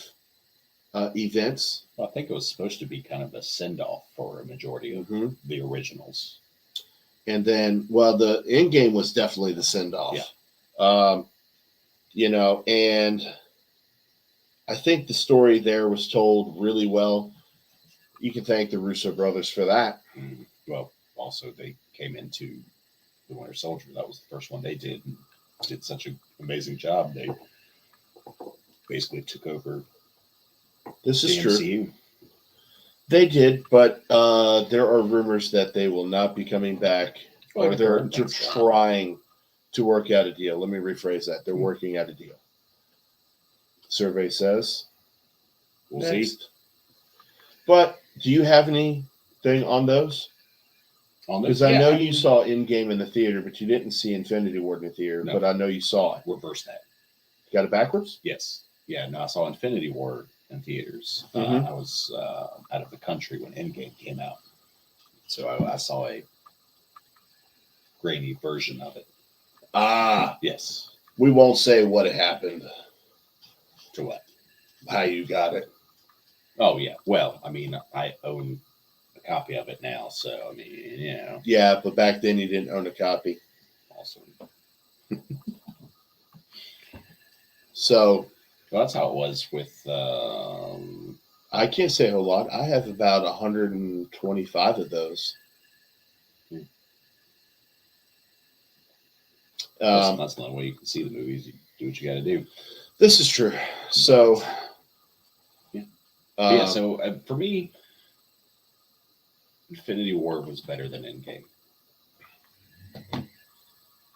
events. Well, I think it was supposed to be kind of a send-off for a majority of the originals. And then, the Endgame was definitely the send-off. Yeah. And I think the story there was told really well. You can thank the Russo brothers for that. Well, also, they came into The Winter Soldier. That was the first one they did, and did such an amazing job. They basically took over. This is MCU. true. They did, but there are rumors that they will not be coming back, or they're trying to work out a deal. Let me rephrase that. They're working out a deal. Survey says. We'll see. But do you have anything on those? Because I know you saw Endgame in the theater, but you didn't see Infinity War in the theater. No. But I know you saw it. Reverse that. You got it backwards? Yes. Yeah, no, I saw Infinity War in theaters. I was out of the country when Endgame came out. So I saw a grainy version of it. Ah. Yes. We won't say what happened. To what? How you got it. Oh, yeah. Well, I mean, I own a copy of it now, so, I mean, Yeah, but back then you didn't own a copy. Awesome. So... Well, that's how it was with... I can't say a whole lot. I have about 125 of those. That's the only way you can see the movies. You do what you got to do. This is true. So... So for me, Infinity War was better than Endgame,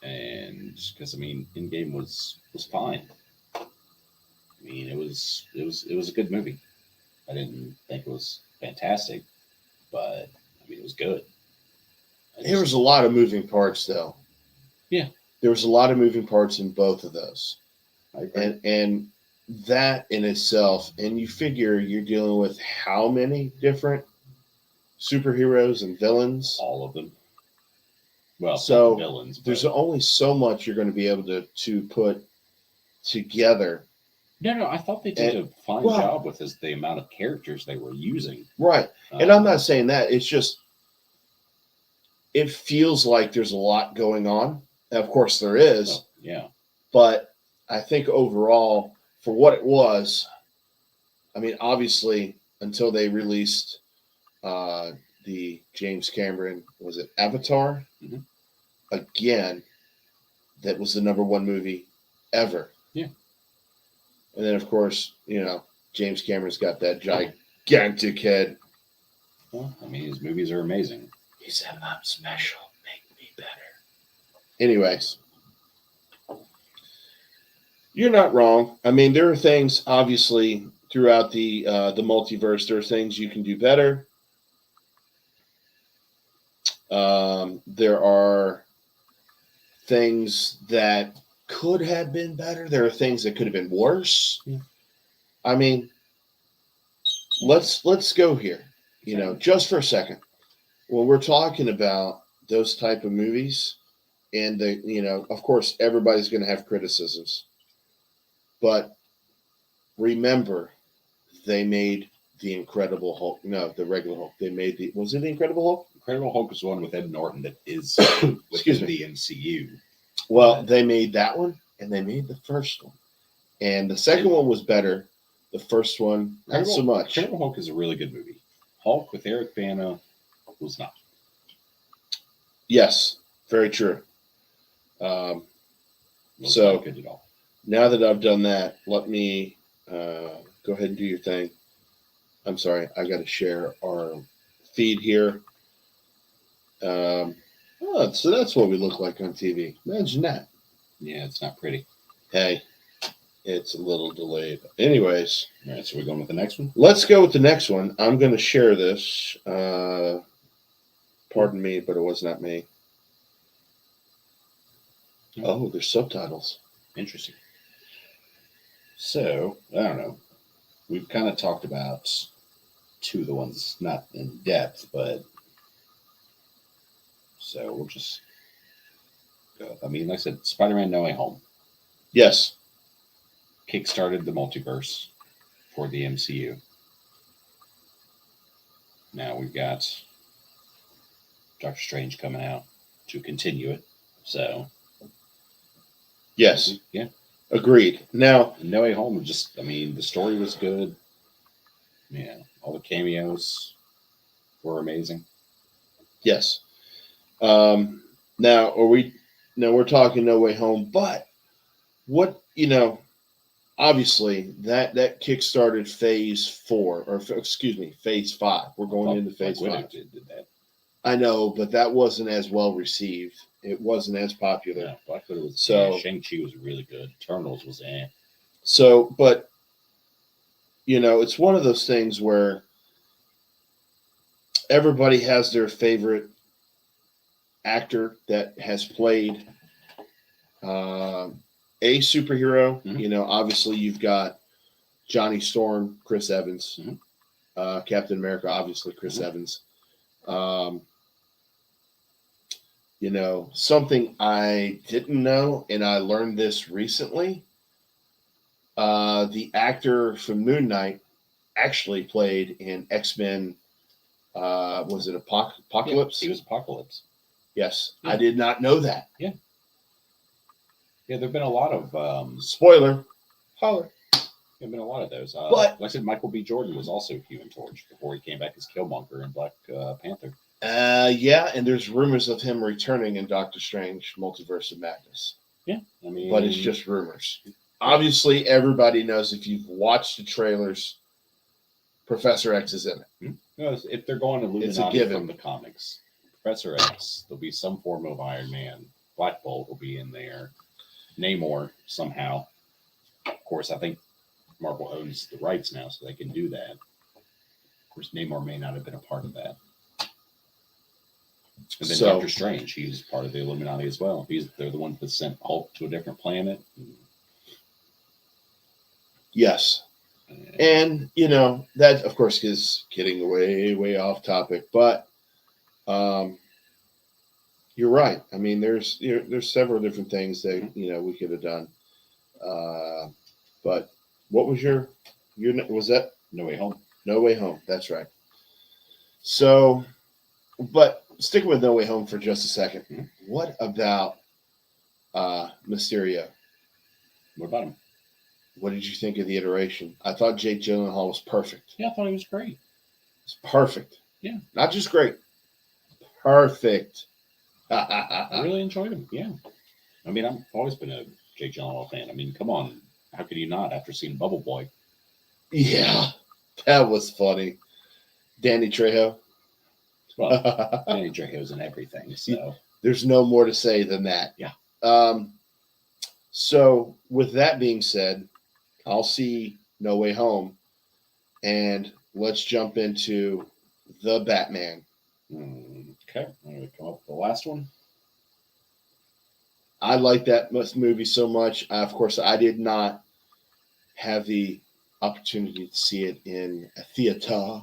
and because Endgame was fine. I mean, it was a good movie. I didn't think it was fantastic, but it was good. There was a lot of moving parts, though. Yeah, there was a lot of moving parts in both of those, I agree. and that in itself, and you figure you're dealing with how many different superheroes and villains? All of them. Well, so villains. There's only so much you're going to be able to put together. No, I thought they did a fine job with the amount of characters they were using. Right. And I'm not saying that. It's just, it feels like there's a lot going on. And of course there is. Oh, yeah. But I think overall, for what it was, obviously, until they released the James Cameron, was it Avatar? Mm-hmm. Again, that was the #1 movie ever. Yeah. And then, of course, James Cameron's got that gigantic head. Well, his movies are amazing. He said, "I'm special. Make me better." Anyways. You're not wrong. There are things, obviously, throughout the multiverse. There are things you can do better. There are things that could have been better. There are things that could have been worse. Yeah. let's go here. Just for a second. When we're talking about those type of movies, and of course, everybody's going to have criticisms, but remember, they made the Incredible Hulk. No, the regular Hulk. They made was it the Incredible Hulk? Incredible Hulk is one with Ed Norton that is Excuse within me. the MCU. Well, they made that one, and they made the first one, and the second one was better. The first one, not so much. Incredible Hulk is a really good movie. Hulk with Eric Bana was not. Yes, very true. So not good at all. Now that I've done that, let me go ahead and do your thing. I'm sorry, I got to share our feed here. So that's what we look like on TV. Imagine that. Yeah, it's not pretty. Hey, it's a little delayed. Anyways. All right, so we're going with the next one? Let's go with the next one. I'm going to share this. Pardon me, but it was not me. Oh, there's subtitles. Interesting. So, I don't know. We've kind of talked about two of the ones, not in depth, but so we'll just go. I mean, like I said, Spider-Man No Way Home. Yes. Kickstarted the multiverse for the MCU. Now we've got Doctor Strange coming out to continue it. So, yes. Yeah. Agreed. Now, No Way Home, the story was good. Yeah. All the cameos were amazing. Yes. Now we're talking No Way Home, but what, obviously that kickstarted phase 4, or excuse me, phase 5. We're going into phase 5. Did that. I know, but that wasn't as well received. It wasn't as popular. Yeah, Black Widow was. So Shang-Chi was really good. Eternals was So, but it's one of those things where everybody has their favorite actor that has played a superhero. Mm-hmm. Obviously you've got Johnny Storm, Chris Evans, mm-hmm. Captain America, obviously Chris Evans. Something I didn't know, and I learned this recently. The actor from Moon Knight actually played in X-Men. Was it Apocalypse? Yeah, he was Apocalypse. Yes, yeah. I did not know that. Yeah. Yeah, there have been a lot of spoiler. Holler. There have been a lot of those. But like I said, Michael B. Jordan was also Human Torch before he came back as Killmonger in Black Panther. Yeah, and there's rumors of him returning in Doctor Strange: Multiverse of Madness. Yeah, but it's just rumors. Obviously, everybody knows if you've watched the trailers, Professor X is in it. If they're going to Illuminati from the comics, Professor X, there'll be some form of Iron Man. Black Bolt will be in there. Namor somehow. Of course, I think Marvel owns the rights now, so they can do that. Of course, Namor may not have been a part of that. And then Doctor Strange, he's part of the Illuminati as well. They're the ones that sent Hulk to a different planet. Yes. And, that, of course, is getting way, way off topic. But you're right. I mean, there's several different things that, we could have done. But what was was that? No Way Home. No Way Home. That's right. So, but sticking with No Way Home for just a second. Mm-hmm. What about Mysterio? What about him? What did you think of the iteration? I thought Jake Gyllenhaal was perfect. Yeah, I thought he was great. It's perfect. Yeah. Not just great. Perfect. I really enjoyed him. Yeah. I mean, I've always been a Jake Gyllenhaal fan. I mean, come on. How could you not after seeing Bubble Boy? Yeah. That was funny. Danny Trejo. Well, Danny Trejo's in everything, so. There's no more to say than that. Yeah. So, with that being said, I'll see No Way Home, and let's jump into The Batman. Okay, I'm going to come up with the last one. I like that movie so much. Of course, I did not have the opportunity to see it in a theater.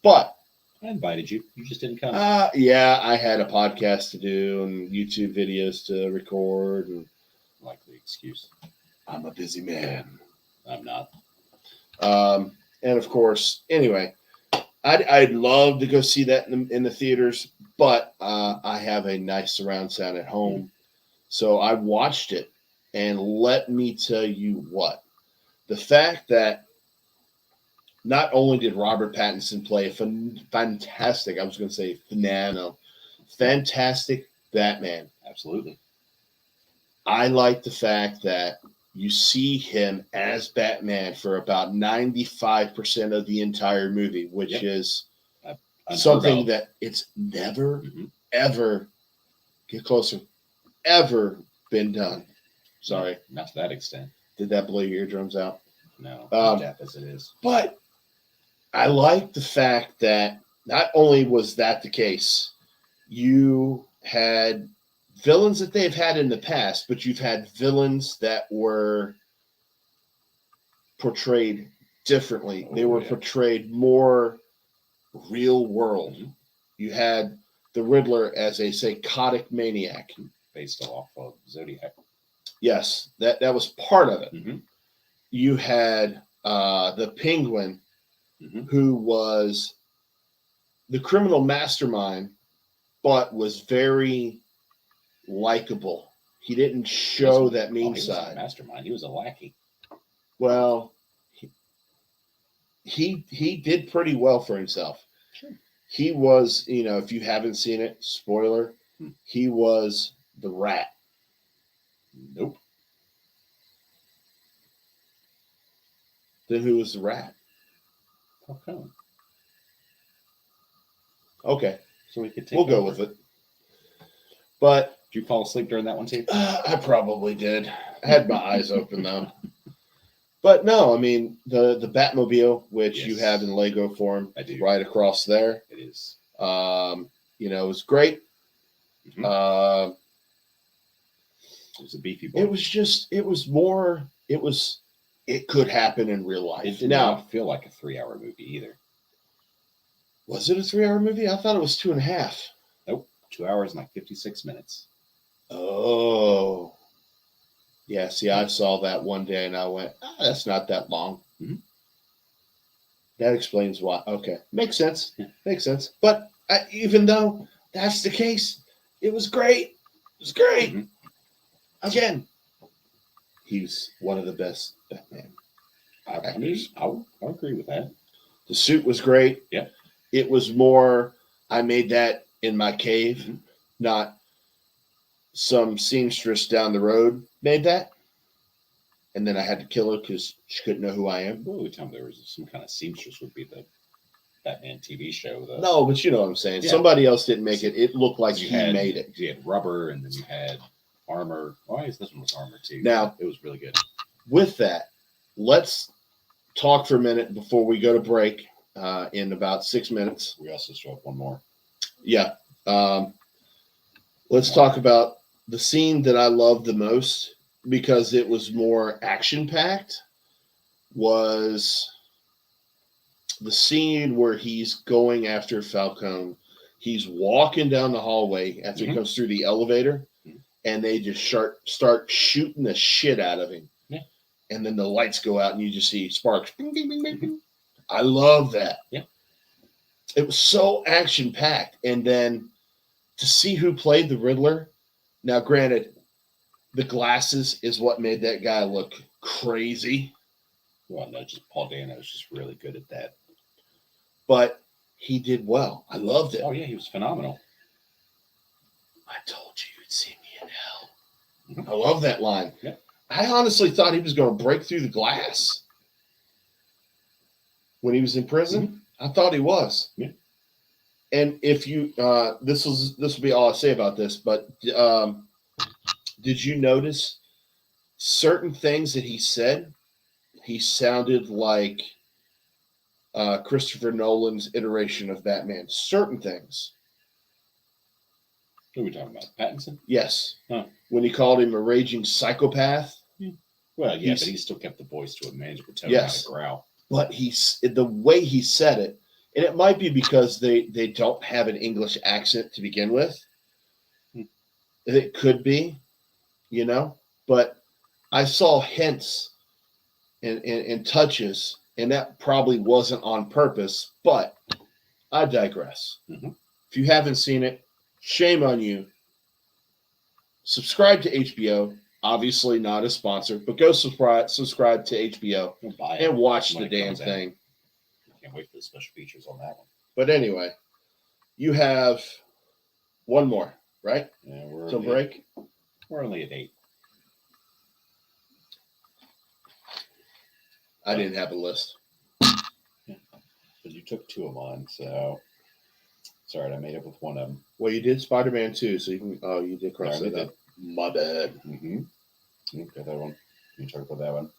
But I invited you. You just didn't come. yeah, I had a podcast to do and YouTube videos to record, and Likely excuse. I'm a busy man. I'm not. And of course, anyway, I'd love to go see that in the theaters, but I have a nice surround sound at home. So I watched it, and let me tell you what. The fact that not only did Robert Pattinson play a fantastic, I was going to say fantastic Batman. Absolutely. I like the fact that you see him as Batman for about 95% of the entire movie, which is something that it's never, ever, get closer, ever been done. Sorry. Not to that extent. Did that blow your eardrums out? No, as deaf as it is. But I like the fact that not only was that the case, you had villains that they've had in the past, but you've had villains that were portrayed differently. They were portrayed more real world. You had the Riddler as a psychotic maniac. Based off of Zodiac. Yes, that was part of it. You had the Penguin, who was the criminal mastermind, but was very likable. He didn't show that mean side. He wasn't a mastermind. He was a lackey. Well, he did pretty well for himself. Sure. He was, if you haven't seen it, spoiler, he was the Rat. Nope. Then who was the Rat? How come? Okay. So we'll go with it. But did you fall asleep during that one too? I probably did. I had my eyes open though. But no, I mean the Batmobile, which you have in Lego form, I do. Right across there. It is. It was great. It was a beefy boy. It could happen in real life. It did not feel like a 3-hour movie either. Was it a 3-hour movie? I thought it was 2.5. Nope. 2 hours and like 56 minutes. Oh. Yeah, see, I saw that one day and I went, that's not that long. That explains why. Okay. Makes sense. Yeah. Makes sense. But even though that's the case, it was great. It was great. Again, he's one of the best Batman actors. I'll agree with that. The suit was great. Yeah. It was more, I made that in my cave, not some seamstress down the road made that. And then I had to kill her because she couldn't know who I am. Well, time there was some kind of seamstress would be the Batman TV show. No, but you know what I'm saying. Yeah. Somebody else didn't make it. It looked like he made it. You had rubber, and then you had armor. Oh, I guess this one was armor too. Now, it was really good. With that, let's talk for a minute before we go to break in about 6 minutes. We also still have one more. Yeah. Let's talk about the scene that I loved the most because it was more action-packed was the scene where he's going after Falcone. He's walking down the hallway after he comes through the elevator, and they just start shooting the shit out of him. Yeah. And then the lights go out, and you just see sparks. Bing, bing, bing, bing, bing. I love that. Yeah. It was so action-packed. And then to see who played the Riddler, now granted, the glasses is what made that guy look crazy. Well, no, just Paul Dano is just really good at that. But he did well. I loved it. Oh, yeah, he was phenomenal. I told you you'd see me in hell. I love that line. Yeah. I honestly thought he was going to break through the glass when he was in prison. I thought he was. Yeah. And if you, this will be all I say about this, but did you notice certain things that he said? He sounded like Christopher Nolan's iteration of Batman. Certain things. Who are we talking about? Pattinson? Yes. Huh. When he called him a raging psychopath. Yeah. Well, yeah, He's- but he still kept the voice to a manageable tone, Yes. not a growl. but the way he said it, and it might be because they don't have an English accent to begin with. It could be, but I saw hints and touches, and that probably wasn't on purpose, but I digress. Mhm. If you haven't seen it, shame on you. Subscribe to HBO. Obviously not a sponsor, but go subscribe to HBO We'll buy it and watch when the it damn comes in. thing. Can't wait for the special features on that one. But anyway, you have one more, right? Yeah, So break. We're only at 8. I didn't have a list. But you took 2 of mine, so it's all right. I made up with one of them. Well, you did Spider-Man 2, so you can. Oh, you did cross I that did. up. My bad. Got that one. You talk about that one.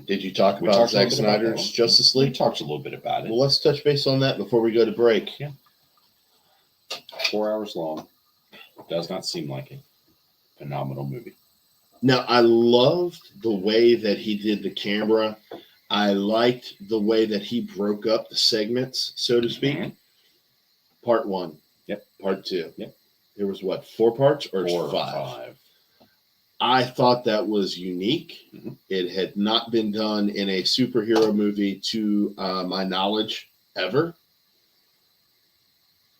Did you talk We about talked a Zack little bit about that Snyder's one. Justice We League? talked a little bit about it. Well, let's touch base on that before we go to break. 4 hours long. Does not seem like a phenomenal movie. Now, I loved the way that he did the camera. I liked the way that he broke up the segments, so to speak. Mhm. Part 1. Yep. Part 2. Yep. There was what, 4 parts or 4 or 5? I thought that was unique. Mhm. It had not been done in a superhero movie, to my knowledge, ever.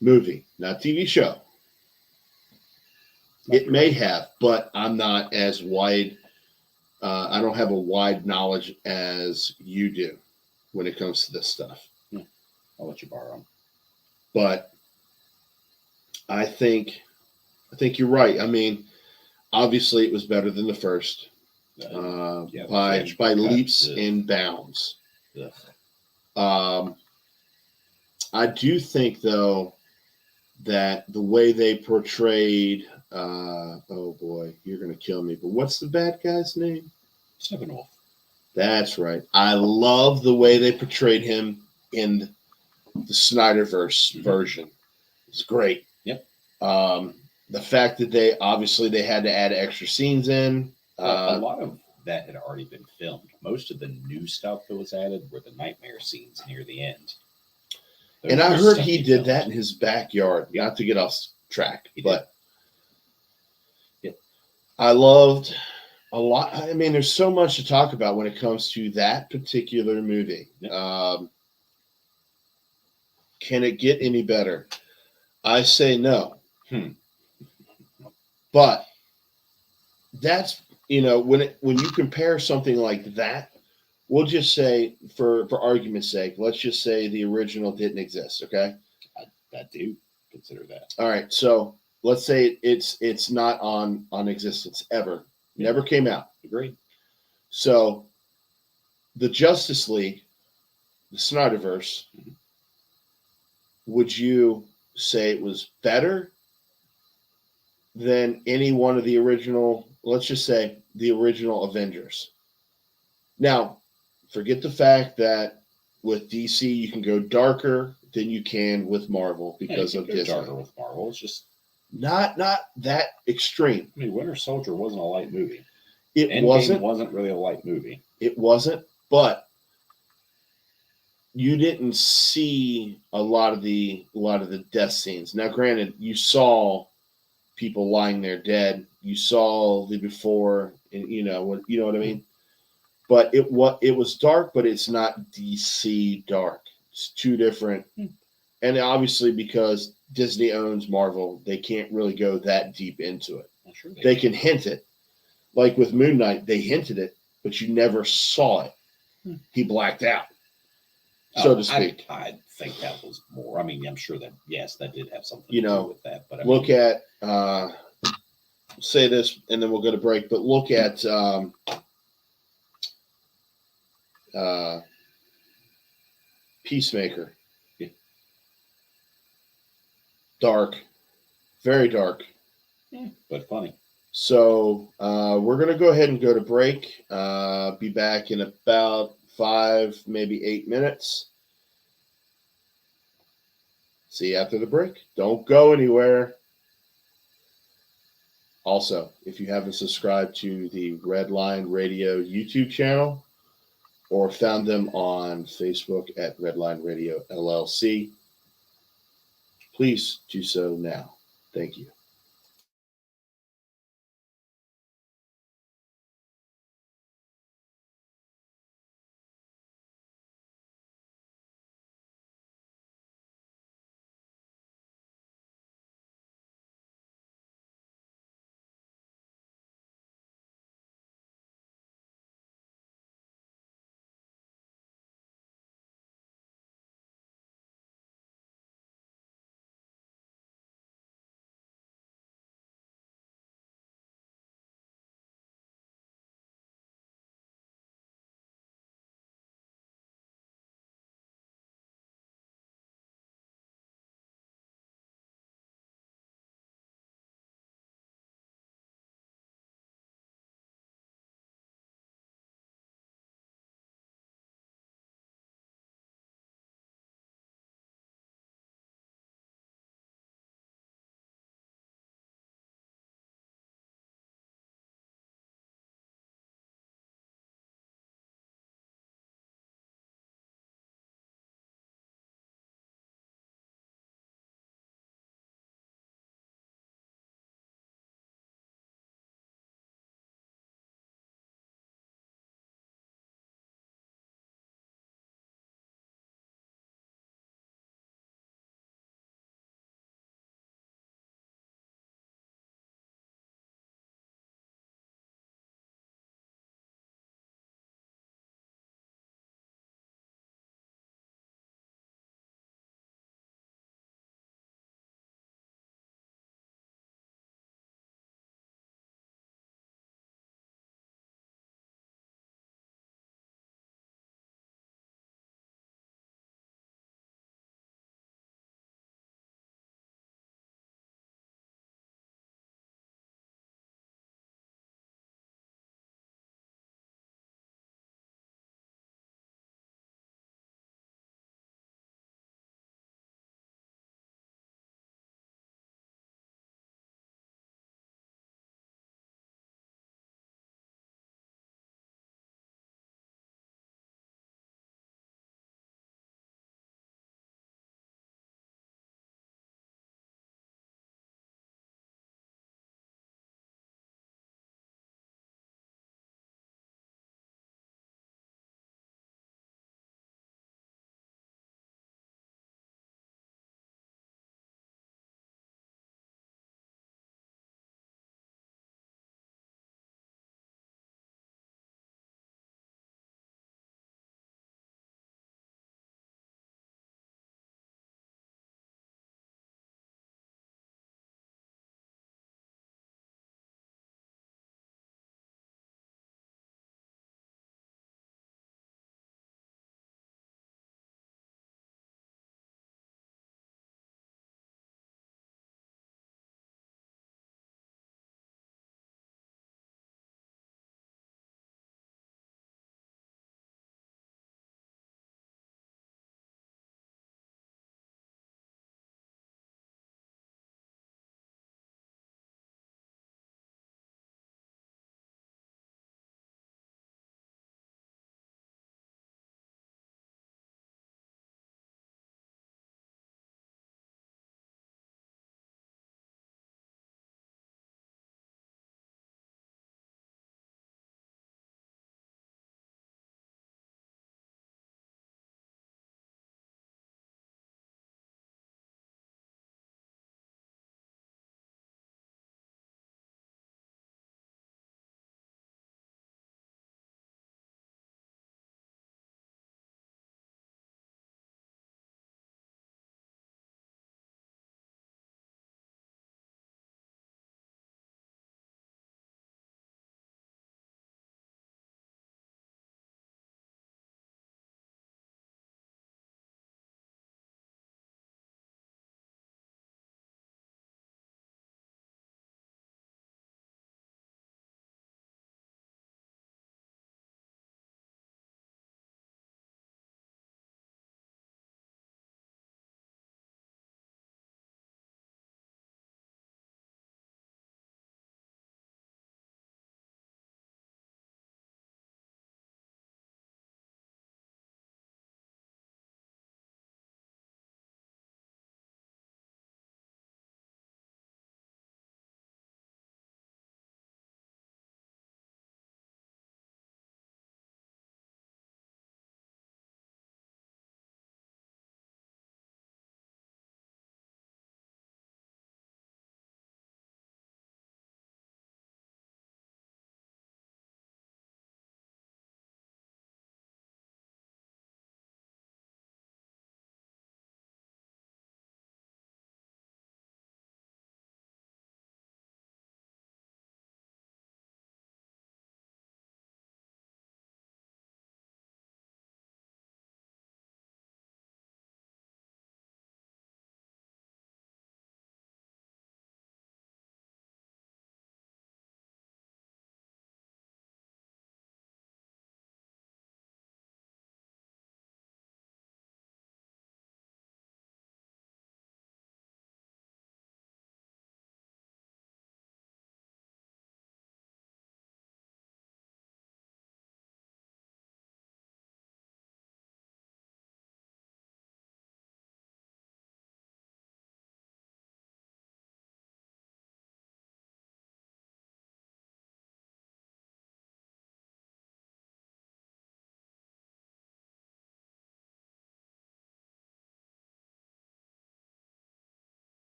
Movie, not TV show. It may have, but I'm not as wide. I don't have a wide knowledge as you do when it comes to this stuff. I'll let you borrow them. But I think you're right. I mean, obviously, it was better than the first by leaps and bounds. I do think, though, that the way they portrayed, oh boy, you're going to kill me, but what's the bad guy's name? Steppenwolf. That's right. I love the way they portrayed him in the Snyderverse version. It's great. Yep. The fact that they had to add extra scenes in. A lot of that had already been filmed. Most of the new stuff that was added were the nightmare scenes near the end. And I heard he did that in his backyard. Yeah. Not to get off track, He but did. I loved a lot. I mean, there's so much to talk about when it comes to that particular movie. Yeah. Can it get any better? I say no. But that's, when you compare something like that, we'll just say, for argument's sake, let's just say the original didn't exist, okay? I do consider that. All right, so let's say it's not on existence ever. Yeah. Never came out. Agreed. So the Justice League, the Snyderverse, would you say it was better than any one of the original, let's just say the original Avengers? Now, forget the fact that with DC you can go darker than you can with Marvel because of Disney. Darker with Marvel. It's just not that extreme. I mean, Winter Soldier wasn't a light movie. It wasn't really a light movie. It wasn't, but you didn't see a lot of the death scenes. Now, granted, you saw people lying there dead. You saw the before, and you know what I mean. But it was dark, but it's not DC dark. It's two different. And obviously, because Disney owns Marvel, they can't really go that deep into it. Sure they can hint it. Like with Moon Knight, they hinted it, but you never saw it. He blacked out, so to speak. I think that was more. I mean, I'm sure that, yes, that did have something to do with that. But look at, say this, and then we'll go to break, but look at Peacemaker. Yeah. Dark. Very dark. Yeah, but funny. So we're going to go ahead and go to break. Be back in about 5, maybe 8 minutes. See you after the break. Don't go anywhere. Also, if you haven't subscribed to the Redline Radio YouTube channel or found them on Facebook at Redline Radio LLC, please do so now. Thank you.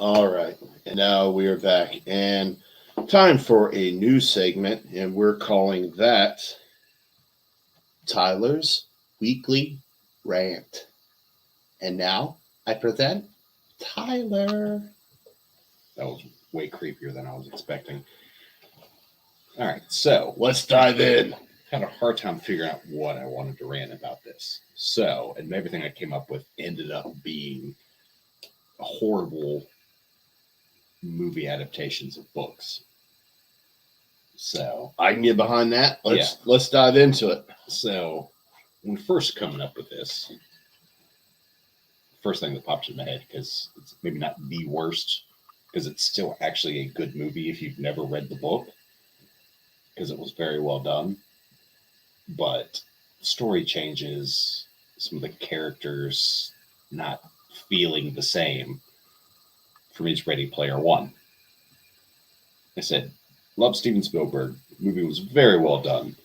All right. And now we are back. And time for a new segment. And we're calling that Tyler's Weekly Rant. And now I present Tyler. That was way creepier than I was expecting. All right, so Let's dive in. had a hard time figuring out what I wanted to rant about this. So, and everything I came up with ended up being horrible movie adaptations of books. So I can get behind that. Let's dive into it. So when first coming up with this, first thing that pops in my head, because it's maybe not the worst, because it's still actually a good movie if you've never read the book, because it was very well done. But story changes, some of the characters not feeling the same. For me, it's Ready Player One. I said, love Steven Spielberg. The movie was very well done.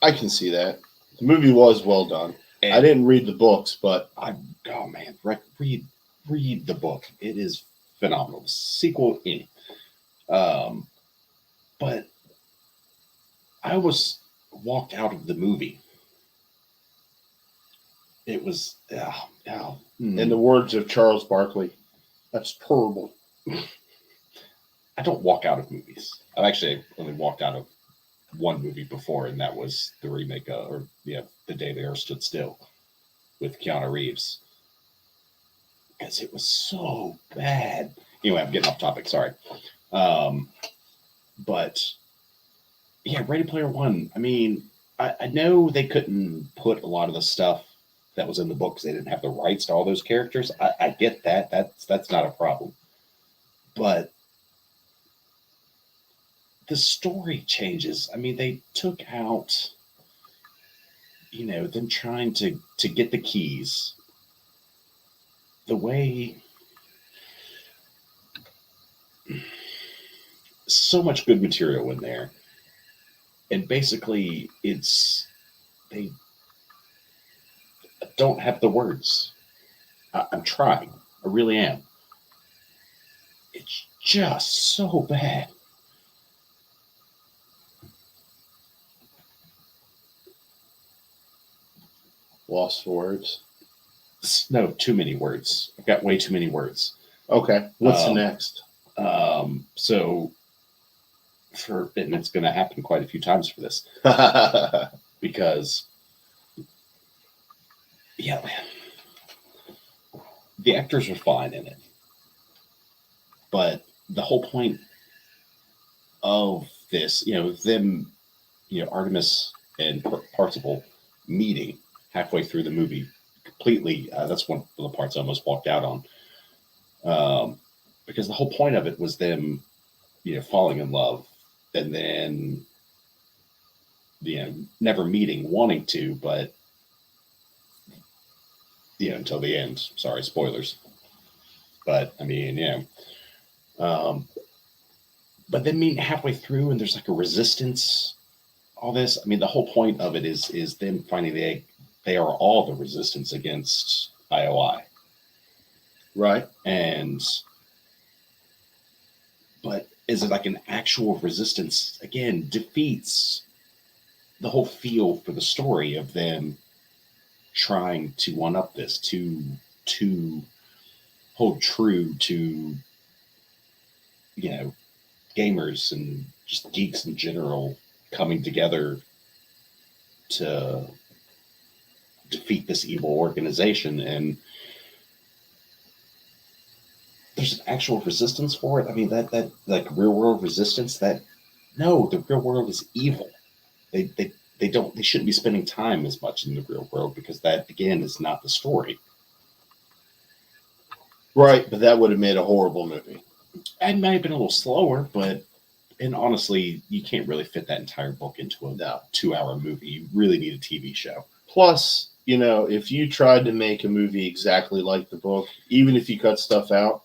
I can see that. The movie was well done. And I didn't read the books, but oh man, read the book. It is phenomenal. The sequel, but I almost walked out of the movie. It was, in the words of Charles Barkley, that's terrible. I don't walk out of movies. I've actually only walked out of one movie before, and that was the remake The Day the Earth Stood Still with Keanu Reeves. Because it was so bad. Anyway, I'm getting off topic, sorry. But yeah, Ready Player One. I mean, I know they couldn't put a lot of the stuff that was in the books. They didn't have the rights to all those characters. I get that. That's not a problem. But the story changes. I mean, they took out, them trying to get the keys. The way, so much good material in there. And basically, they don't have the words. I'm trying. I really am. It's just so bad. Lost for words. No, too many words. I've got way too many words. Okay. What's the next? So and it's going to happen quite a few times for this. Because, the actors are fine in it. But the whole point of this, them, Artemis and Parzival meeting halfway through the movie completely, that's one of the parts I almost walked out on. Because the whole point of it was them, falling in love and then, never meeting, wanting to, but, until the end. Sorry, spoilers. But, I mean, but then meeting halfway through and there's like a resistance, all this. I mean, the whole point of it is them finding they are all the resistance against IOI. Right. But is it like an actual resistance? Again, defeats the whole feel for the story of them trying to one-up this, to hold true to, gamers and just geeks in general coming together to defeat this evil organization. And there's an actual resistance for it. I mean, that like real world resistance, the real world is evil. They shouldn't be spending time as much in the real world, because that, again, is not the story. Right, but that would have made a horrible movie. It might have been a little slower, and honestly, you can't really fit that entire book into a 2-hour movie. You really need a TV show. Plus, if you tried to make a movie exactly like the book, even if you cut stuff out.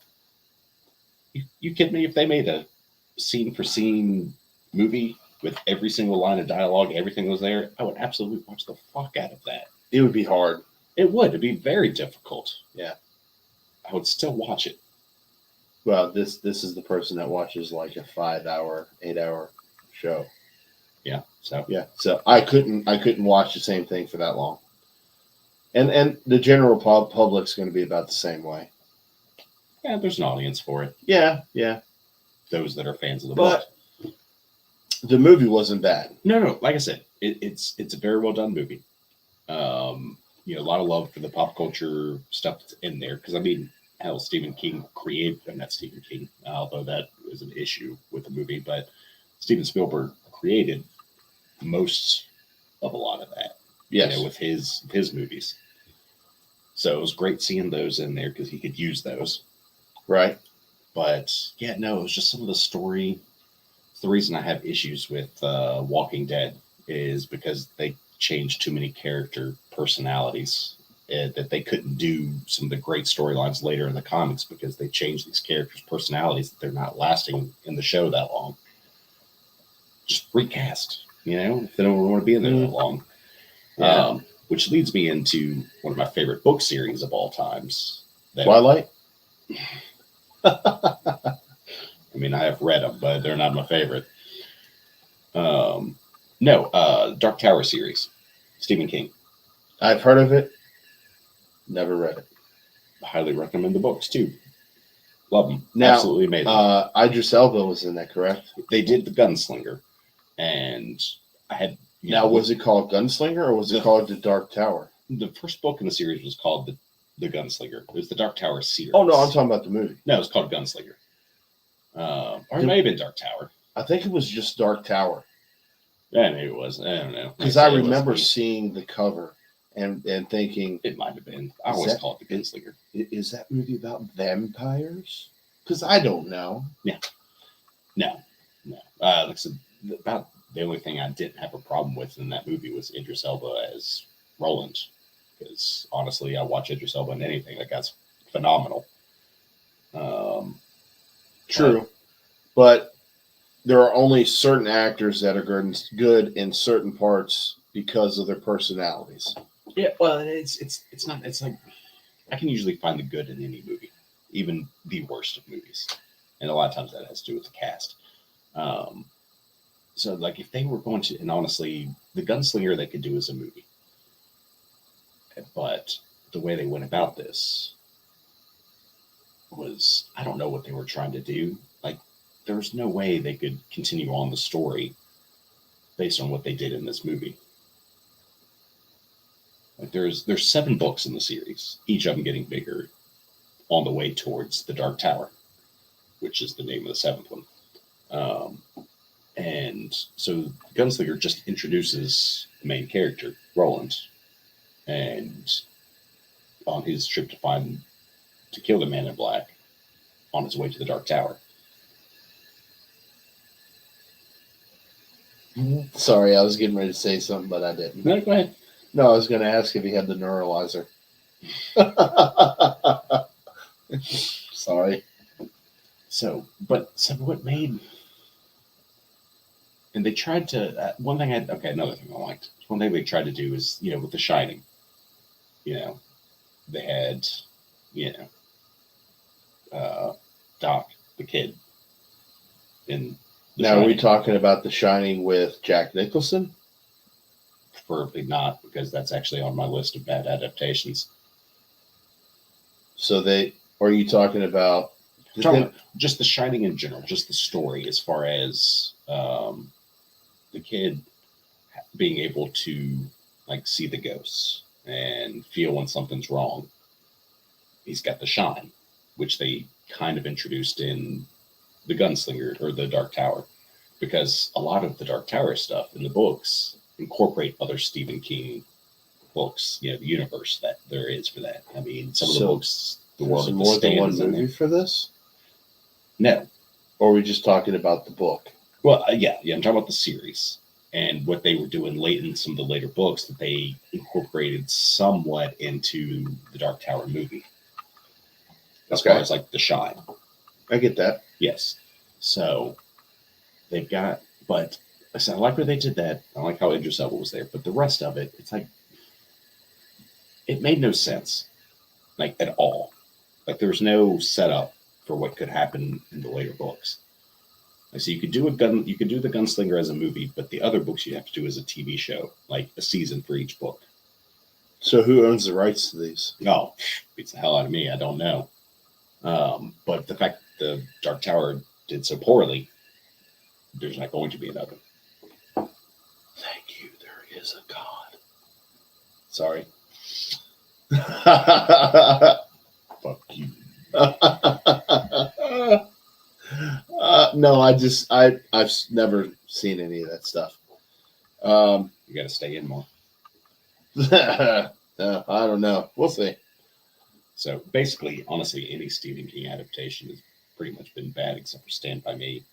You kidding me? If they made a scene for scene movie with every single line of dialogue, everything was there, I would absolutely watch the fuck out of that. It would be hard. It would. It'd be very difficult. Yeah. I would still watch it. Well, this is the person that watches like a 5 hour, 8 hour show. Yeah. So Yeah. So I couldn't watch the same thing for that long. And the general public's going to be about the same way. yeah, there's an audience for it. Yeah, yeah. Those that are fans of the book. But the movie wasn't bad. No. Like I said, it's a very well done movie. A lot of love for the pop culture stuff that's in there. Because I mean, hell, Stephen King created, not Stephen King, although that was an issue with the movie, but Steven Spielberg created most of a lot of that. Yes. With his movies. So it was great seeing those in there because he could use those. Right. But yeah, no, it was just some of the story. The reason I have issues with Walking Dead is because they changed too many character personalities that they couldn't do some of the great storylines later in the comics because they changed these characters' personalities that they're not lasting in the show that long. Just recast, if they don't want to be in there that long. Yeah. Which leads me into one of my favorite book series of all times. Twilight? I mean, I have read them, but they're not my favorite. Dark Tower series, Stephen King. I've heard of it. Never read it. I highly recommend the books too. Love them. Now, absolutely amazing. Idris Elba was in that, correct? They did the Gunslinger, and I had. Now, was it called Gunslinger or was it called The Dark Tower? The first book in the series was called the Gunslinger. It was the Dark Tower series. Oh no, I'm talking about the movie. No, it was called Gunslinger. Or it may have been Dark Tower. I think it was just Dark Tower. Yeah, maybe it was. I don't know. Because I remember seeing the cover and thinking it might have been. I always call it the Gunslinger. Is that movie about vampires? Because I don't know. Yeah. No. Like I said, about the only thing I didn't have a problem with in that movie was Idris Elba as Roland. Because honestly, I watch Idris Elba in anything. That guy's phenomenal. True. But there are only certain actors that are good in certain parts because of their personalities. Yeah, well, it's not. It's like I can usually find the good in any movie, even the worst of movies, and a lot of times that has to do with the cast. So, like, if they were going to, and honestly, the Gunslinger they could do as a movie, but the way they went about this was, I don't know what they were trying to do. Like, there's no way they could continue on the story based on what they did in this movie. Like, there's 7 books in the series, each of them getting bigger on the way towards the Dark Tower, which is the name of the 7th one. And so Gunslinger just introduces the main character, Roland, and on his trip to kill the Man in Black on his way to the Dark Tower. Sorry, I was getting ready to say something, but I didn't. No, go ahead. No, I was going to ask if he had the neuralizer. Sorry. So what made... And they tried to... another thing I liked. One thing they tried to do is, with The Shining, they had, Doc, the kid, in The Now, are we Shining. talking about The Shining with Jack Nicholson? Preferably not, because that's actually on my list of bad adaptations. So are you talking about just The Shining in general, just the story, as far as the kid being able to see the ghosts and feel when something's wrong. He's got the shine, which they kind of introduced in the Gunslinger or the Dark Tower, because a lot of the Dark Tower stuff in the books incorporate other Stephen King books, the universe that there is for that. I mean, some of the books, the world of the more than one Stan movie for this? No. Or are we just talking about the book? Well, yeah, I'm talking about the series and what they were doing late in some of the later books that they incorporated somewhat into the Dark Tower movie. As far as the shine. I get that. Yes. So they've got, but I said, I like where they did that. I like how Idris Elba was there, but the rest of it, it's it made no sense, at all. There was no setup for what could happen in the later books. Like, so you could do the Gunslinger as a movie, but the other books you have to do as a TV show, like a season for each book. So who owns the rights to these? Oh, beats the hell out of me. I don't know. But the fact that the Dark Tower did so poorly, there's not going to be another. Thank you. There is a God. Sorry. Fuck you. No, I've never seen any of that stuff. You got to stay in more. No, I don't know. We'll see. So basically, honestly, any Stephen King adaptation has pretty much been bad, except for Stand By Me.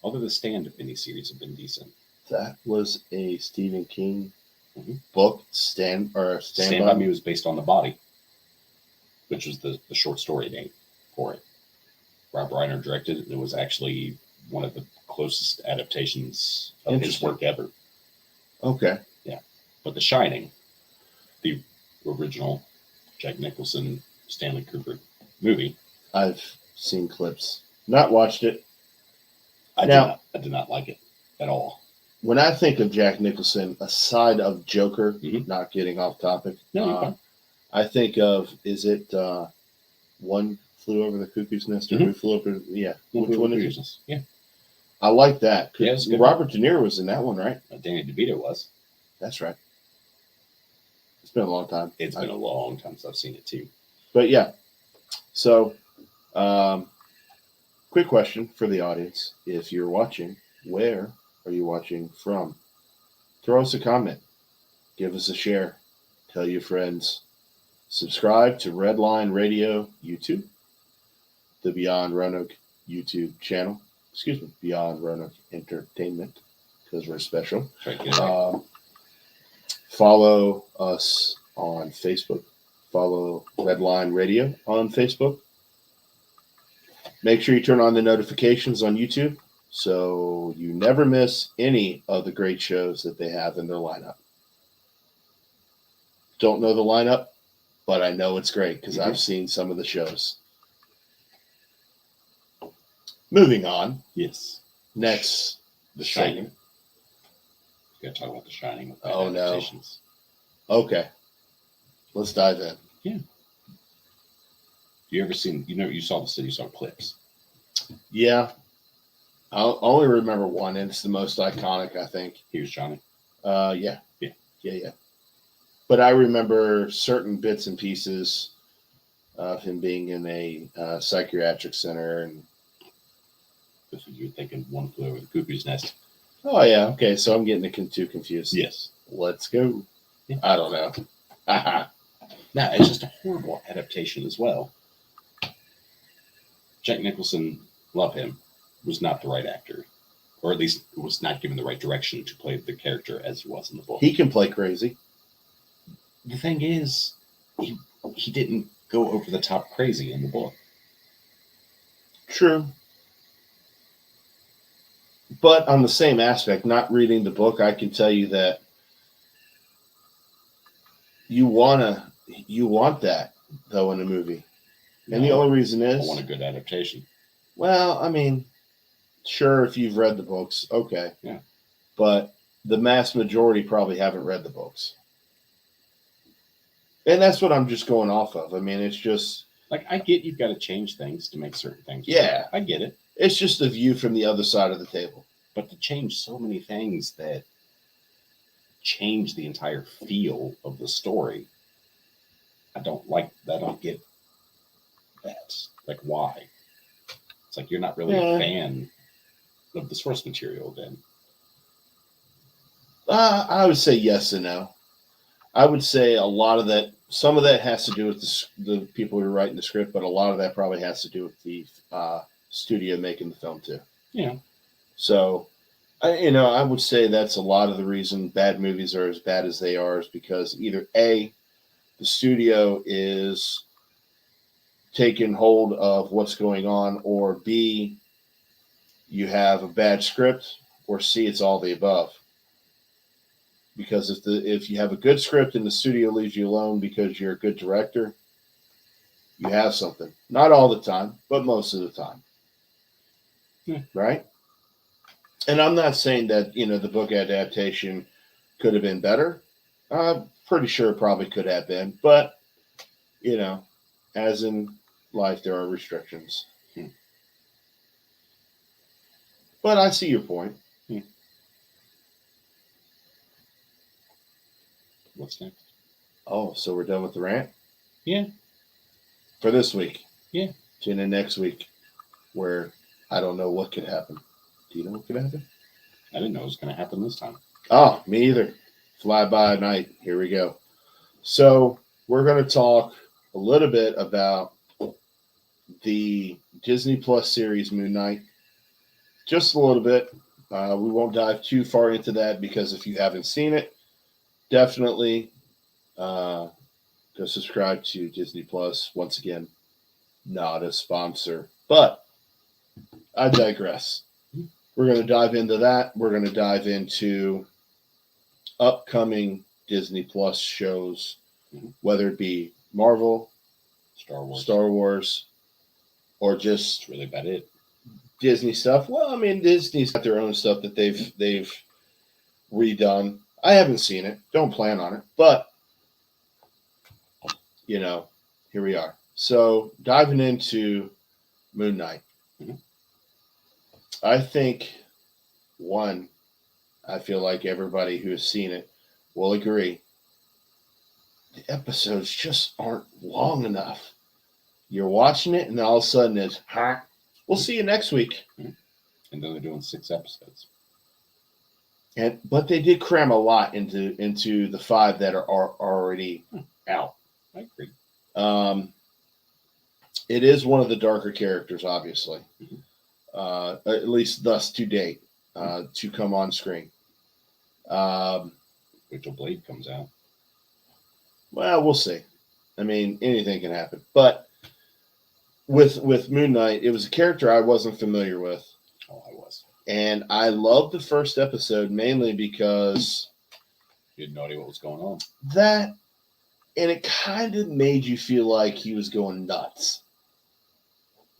Although the Stand miniseries have been decent. That was a Stephen King Mhm. book. Stand By Me was based on The Body, which was the short story name for it. Rob Reiner directed it, and it was actually one of the closest adaptations of his Interesting. work ever. Okay. But The Shining, the original Jack Nicholson, Stanley Kubrick movie, I've seen clips. Not watched it. I did not like it at all. When I think of Jack Nicholson, aside of Joker, Mhm. not getting off topic, No, you're fine. I think of, is it One Flew Over the Cuckoo's Nest? Or Who Flew Over? Yeah. Which one is it? Yeah. I like that. Yeah, it's a good Robert De Niro was in that one, right? Danny DeVito was. That's right. It's been a long time. It's been a long time since I've seen it too. But yeah. So, quick question for the audience. If you're watching, where are you watching from? Throw us a comment. Give us a share. Tell your friends. Subscribe to Redline Radio YouTube, the Beyond Roanoke YouTube channel. Excuse me, Beyond Roanoke Entertainment, because we're special. Try to get it right. Follow us on Facebook. Follow Redline Radio on Facebook. Make sure you turn on the notifications on YouTube so you never miss any of the great shows that they have in their lineup. Don't know the lineup, but I know it's great because I've seen some of the shows. Moving on. Yes. Next, The Shining. We got to talk about The Shining. With Oh, no. adaptations. Okay. Let's dive in. Yeah. You ever seen? You saw clips. Yeah. I only remember one, and it's the most iconic, I think. He was Johnny. Yeah. But I remember certain bits and pieces of him being in a psychiatric center. And This was you thinking One Flew Over the Cuckoo's Nest. oh yeah, okay. So I'm getting too confused. Yes. Let's go. Yeah. I don't know. No, it's just a horrible adaptation as well. Jack Nicholson, love him, was not the right actor, or at least was not given the right direction to play the character as he was in the book. He can play crazy. The thing is, he didn't go over the top crazy in the book. True. But on the same aspect, not reading the book, I can tell you that you want that though in a movie. And the only reason I is, want a good adaptation. well, I mean, sure, if you've read the books, okay. Yeah. But the mass majority probably haven't read the books. And that's what I'm just going off of. I mean, it's just, Like, I get you've got to change things to make certain things. Yeah. work. I get it. it's just a view from the other side of the table. But to change so many things that change the entire feel of the story, I don't get that. Like, why? It's like you're not really a fan of the source material then. I would say yes and no. I would say a lot of that, some of that has to do with the people who are writing the script, but a lot of that probably has to do with the studio making the film too. Yeah. So, I would say that's a lot of the reason bad movies are as bad as they are is because either A, the studio is taking hold of what's going on, or B, you have a bad script, or C, it's all the above. Because if you have a good script and the studio leaves you alone because you're a good director, you have something. Not all the time, but most of the time. Yeah. Right? And I'm not saying that, the book adaptation could have been better. I'm pretty sure it probably could have been. But, as in life, there are restrictions. But I see your point. What's next? Oh, so we're done with the rant? Yeah. For this week. Yeah. Tune in next week where I don't know what could happen. Do you know what could happen? I didn't know it was going to happen this time. Oh, me either. Fly by night. Here we go. So we're going to talk a little bit about the Disney Plus series Moon Knight. Just a little bit. We won't dive too far into that because if you haven't seen it, definitely go subscribe to Disney Plus. Once again, not a sponsor, but I digress. We're going to dive into that. We're going to dive into upcoming Disney Plus shows, whether it be Marvel, Star Wars, or just That's really about it. Disney stuff. Well, I mean, Disney's got their own stuff that they've redone. I haven't seen it. Don't plan on it. But, here we are. So, diving into Moon Knight. I think, I feel like everybody who has seen it will agree, the episodes just aren't long enough. You're watching it, and all of a sudden it's, we'll see you next week. And then they're doing 6 episodes. But they did cram a lot into the 5 that are already out. I agree. It is one of the darker characters, obviously, at least thus to date, to come on screen. Wait till Blade comes out. Well, we'll see. I mean, anything can happen. But with Moon Knight, it was a character I wasn't familiar with. Oh, I was. And I loved the first episode mainly because You had no idea what was going on. that, and it kind of made you feel like he was going nuts.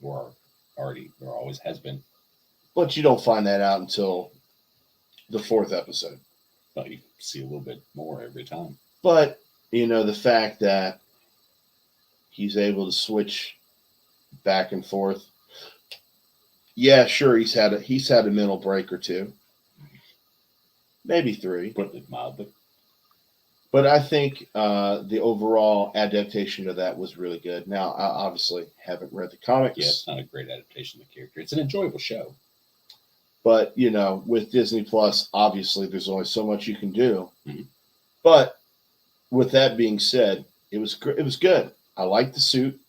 Or always has been. But you don't find that out until the 4th episode. But you see a little bit more every time. But, the fact that he's able to switch back and forth. Yeah, sure, he's had a mental break or 2. Maybe 3. Put it mildly. But I think the overall adaptation of that was really good. Now, I obviously haven't read the comics. Yeah, it's not a great adaptation of the character. It's an enjoyable show. But, with Disney Plus, obviously there's only so much you can do. Mm-hmm. But with that being said, it was good. I liked the suit.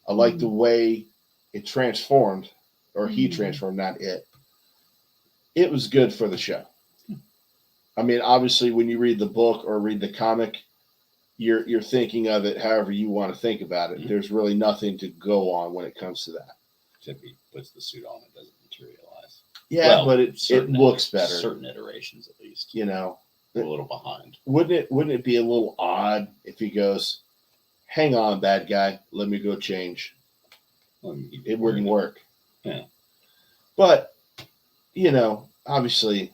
I liked the way it transformed, or he transformed, not it. It was good for the show. I mean, obviously, when you read the book or read the comic, you're thinking of it however you want to think about it. There's really nothing to go on when it comes to that. Except he puts the suit on, it doesn't materialize. Yeah, but it looks better. Certain iterations, at least. A little behind. Wouldn't it be a little odd if he goes, "Hang on, bad guy, let me go change"? Well, It wouldn't work. Yeah. But obviously,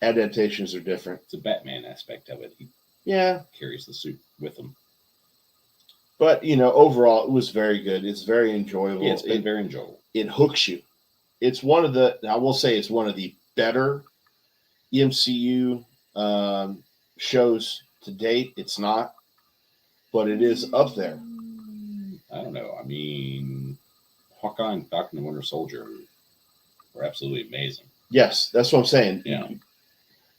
adaptations are different. It's a Batman aspect of it. He carries the suit with him. But overall, it was very good. It's very enjoyable. Yeah, it's been very enjoyable. It hooks you. It's one of the better MCU shows to date. It's not, but it is up there. I don't know. I mean, Hawkeye and Falcon and Winter Soldier were absolutely amazing. Yes, that's what I'm saying. Yeah.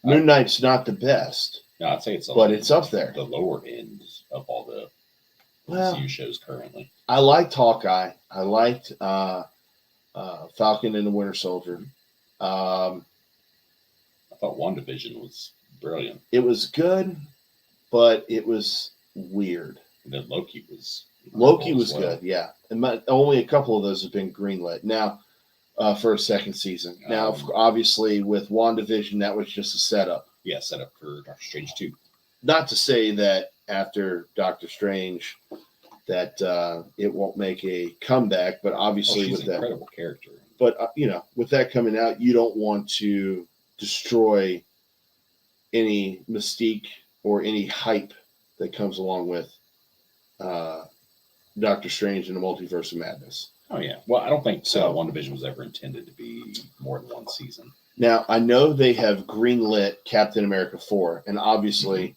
Moon Knight's not the best. No, I'd say it's up there. The lower end of all the MCU shows currently. I liked Hawkeye. I liked Falcon and the Winter Soldier. I thought WandaVision was brilliant. It was good, but it was weird. And then Loki was good, yeah. And only a couple of those have been greenlit now for a second season. Now, obviously, with WandaVision, that was just a setup. Yeah, setup for Doctor Strange 2. Not to say that after Doctor Strange, that it won't make a comeback. But obviously, she's with an that, incredible character. but with that coming out, you don't want to destroy any mystique or any hype that comes along with Doctor Strange and the Multiverse of Madness. Oh yeah. Well, I don't think So- WandaVision was ever intended to be more than one season. Now, I know they have greenlit Captain America 4, and obviously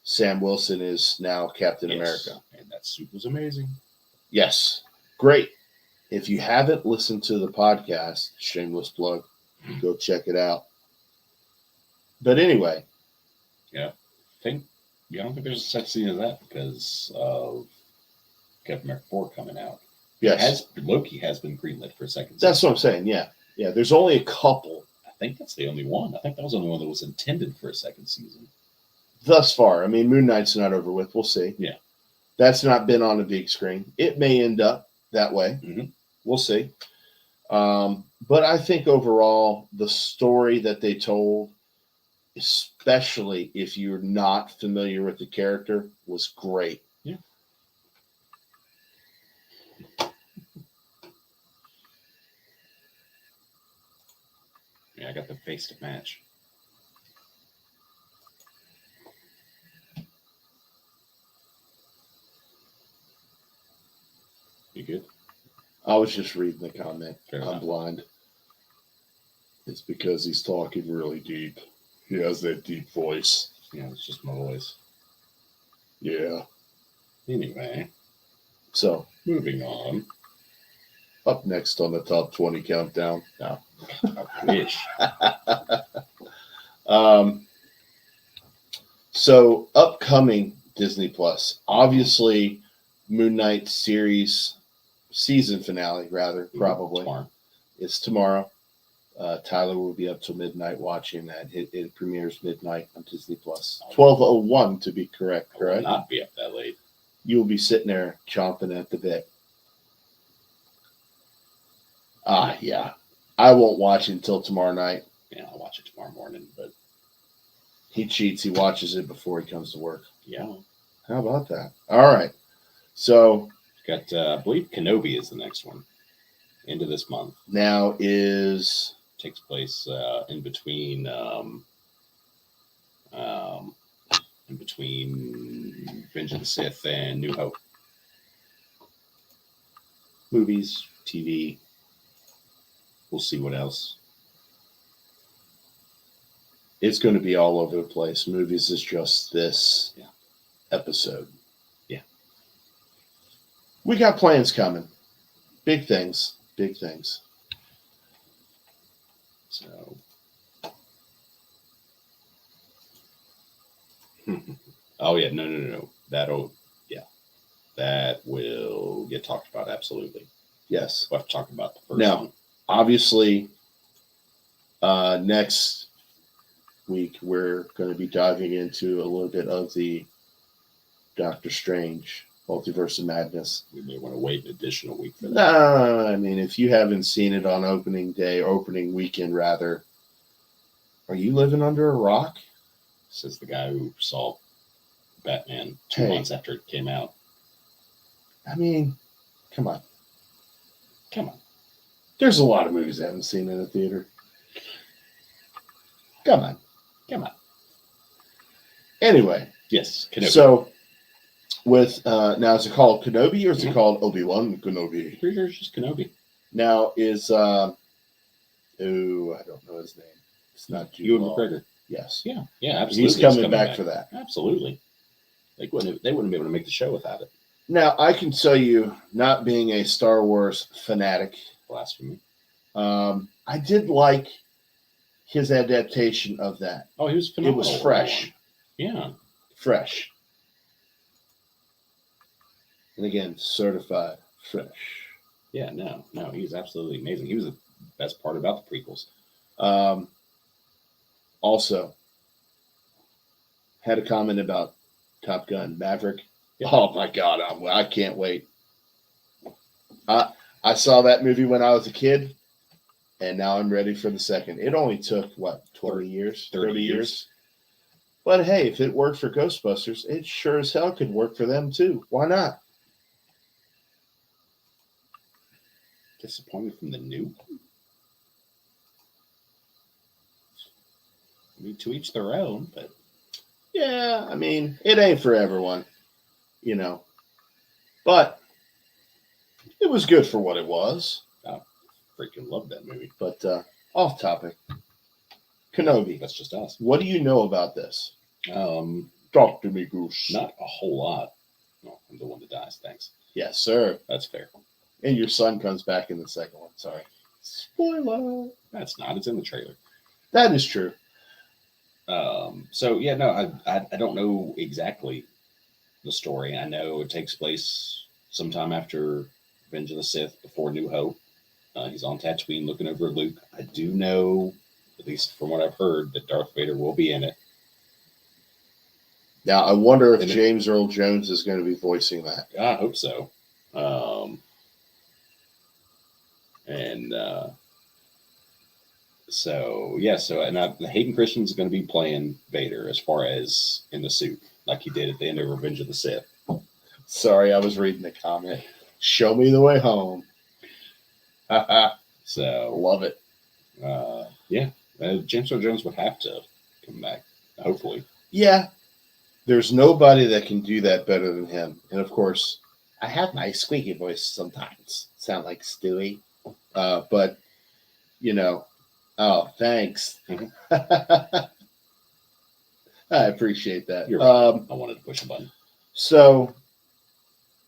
Sam Wilson is now Captain Yes. America. And that suit was amazing. Yes, great. If you haven't listened to the podcast, shameless plug, go check it out. But anyway, I don't think there's such scene as that because of Captain America 4 coming out. yes, Loki has been greenlit for a second that's season. what I'm saying. Yeah. There's only a couple I think that's the only one. I think that was the only one that was intended for a second season. thus far. I mean, Moon Knight's not over with. We'll see. Yeah. That's not been on a big screen. It may end up that way. Mhm. We'll see. But I think overall, the story that they told, especially if you're not familiar with the character, was great. Yeah. Yeah, I got the face to match. You good? I was just reading the comment. Fair I'm enough. blind. It's because he's talking really deep. He has that deep voice. Yeah, it's just my voice. Yeah. Anyway, So, moving on. up next on the top 20 countdown. Now, I wish. So upcoming Disney Plus, obviously Moon Knight series season finale, rather probably Tomorrow. it's tomorrow. Tyler will be up till midnight watching that. It premieres midnight on Disney Plus, 12:01 to be correct. I will Correct. not be up that late. You'll be sitting there chomping at the bit. Yeah. I won't watch it until tomorrow night. Yeah, I'll watch it tomorrow morning. But He cheats. He watches it before he comes to work. yeah, How about that? All right. So got I believe Kenobi is the next one. End of this month. now is Takes place in between Revenge of the Sith and New Hope. Movies, TV. We'll see what else. it's going to be all over the place. Movies is just this Yeah. episode. Yeah. We got plans coming. Big things. Big things. So, oh yeah, no. That will get talked about absolutely. Yes. We'll have to talk about the first Now, one. obviously, next week we're going to be diving into a little bit of the Doctor Strange Multiverse of Madness. We may want to wait an additional week for that. No, I mean, if you haven't seen it on opening day, opening weekend rather, are you living under a rock? Says the guy who saw Batman 2 Hey. months after it came out. I mean, come on. Come on. There's a lot of movies I haven't seen in the theater. Come on. Anyway, Yes, Kenobi. so with now is it called Kenobi or is it Mhm. called Obi-Wan Kenobi? Pretty sure it's just Kenobi. Now is I don't know his name. It's not Jude Ewan Law. McGregor. Yes. Yeah, absolutely. He's It's coming back for that. Absolutely. They wouldn't be able to make the show without it. Now I can tell you, not being a Star Wars fanatic, Blasphemy. I did like his adaptation of that. Oh, he was It phenomenal. was fresh. Yeah. Fresh. And again, certified fresh. Yeah, no, he was absolutely amazing. He was the best part about the prequels. Also, had a comment about Top Gun Maverick. Yeah. Oh my God, I can't wait. I saw that movie when I was a kid, and now I'm ready for the second. It only took, what, 20 years? 30 years. But hey, if it worked for Ghostbusters, it sure as hell could work for them too. Why not? disappointed from the new. I mean, to each their own, but Yeah, I mean, it ain't for everyone, you know. But it was good for what it was. I freaking love that movie. But off topic. Kenobi, That's just us. what do you know about this? Talk to me, Goose. Not a whole lot. No, I'm the one that dies. Thanks. Yes, sir. That's fair. And your son comes back in the second one. Sorry. Spoiler. That's not. It's in the trailer. That is true. So yeah, no, I don't know exactly the story. I know it takes place sometime after Revenge of the Sith, before New Hope. He's on Tatooine looking over at Luke. I do know, at least from what I've heard, that Darth Vader will be in it. Now, I wonder if And James Earl Jones is going to be voicing that. I hope so. Hayden Christensen's going to be playing Vader as far as in the suit, like he did at the end of Revenge of the Sith. Sorry, I was reading the comment. Show me the way home. So Love it. James Earl Jones would have to come back, hopefully. Yeah, there's nobody that can do that better than him. And of course, I have my squeaky voice sometimes. Sound like Stewie. But, you know, oh, thanks. Mhm. I appreciate that. You're right. I wanted to push a button. So,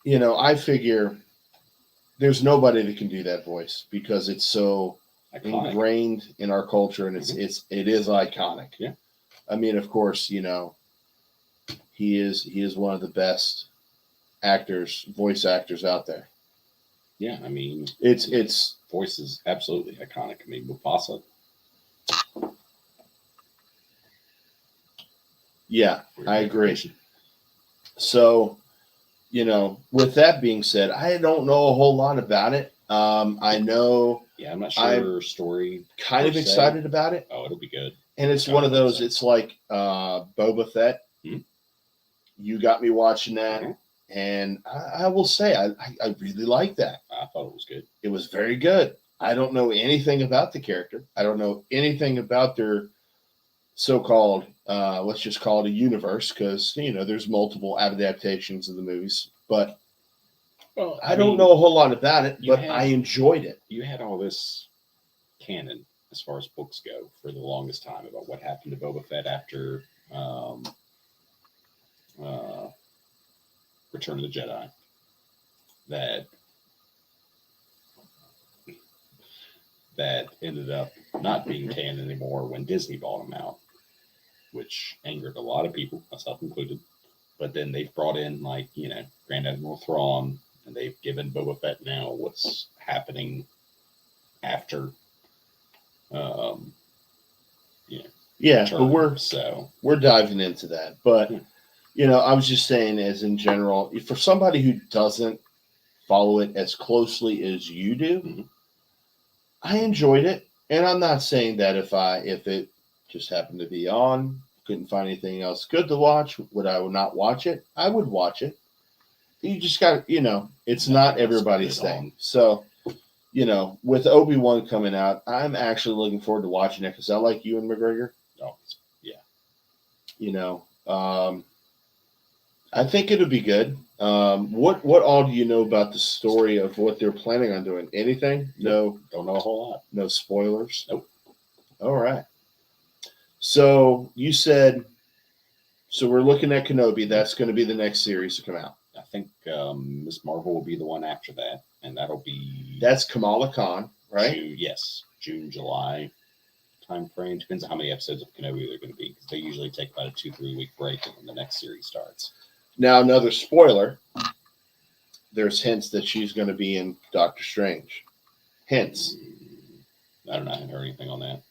you know, I figure there's nobody that can do that voice because it's so Iconic. ingrained in our culture, and it is iconic. Yeah. I mean, of course, you know, he is one of the best voice actors out there. Yeah, I mean, It's voice is absolutely iconic. I mean, Mufasa. yeah, I agree. So, you know, with that being said, I don't know a whole lot about it. I know. Yeah, I'm not sure story. Kind of excited about it. Oh, it'll be good. And it's one of those. It's like Boba Fett. Mm-hmm. You got me watching that, Mm-hmm. and I will say I really like that. I thought it was good. It was very good. I don't know anything about the character. I don't know anything about their so-called, let's just call it a universe, because, you know, there's multiple adaptations of the movies. But Well, I don't know a whole lot about it, but had- I enjoyed it. You had all this canon as far as books go for the longest time about what happened to Boba Fett after Return of the Jedi. That ended up not being canon anymore when Disney bought them out, which angered a lot of people, myself included. But then they've brought in, like, you know, Grand Admiral Thrawn, and they've given Boba Fett now what's happening after, Yeah, Turn. but we're diving into that. But you know, I was just saying, as in general, for somebody who doesn't follow it as closely as you do, Mhm. I enjoyed it. And I'm not saying that if it just happened to be on, couldn't find anything else good to watch, would I not watch it? I would watch it. You just got, you know, it's not everybody's thing. So, you know, with Obi-Wan coming out, I'm actually looking forward to watching it because I like Ewan McGregor. Oh, yeah. You know, I think it'll be good. What all do you know about the story of what they're planning on doing? Anything? No, Don't know a whole lot. no spoilers. Nope. All right. So you said, so we're looking at Kenobi. That's going to be the next series to come out. I think Miss Marvel will be the one after that, and that'll be That's Kamala Khan, right? June, July time frame. Depends on how many episodes of Kenobi they're going to be, because they usually take about a 2-3 week break, and then the next series starts. Now, another spoiler. There's hints that she's going to be in Doctor Strange. Hints. I don't know. I haven't heard anything on that.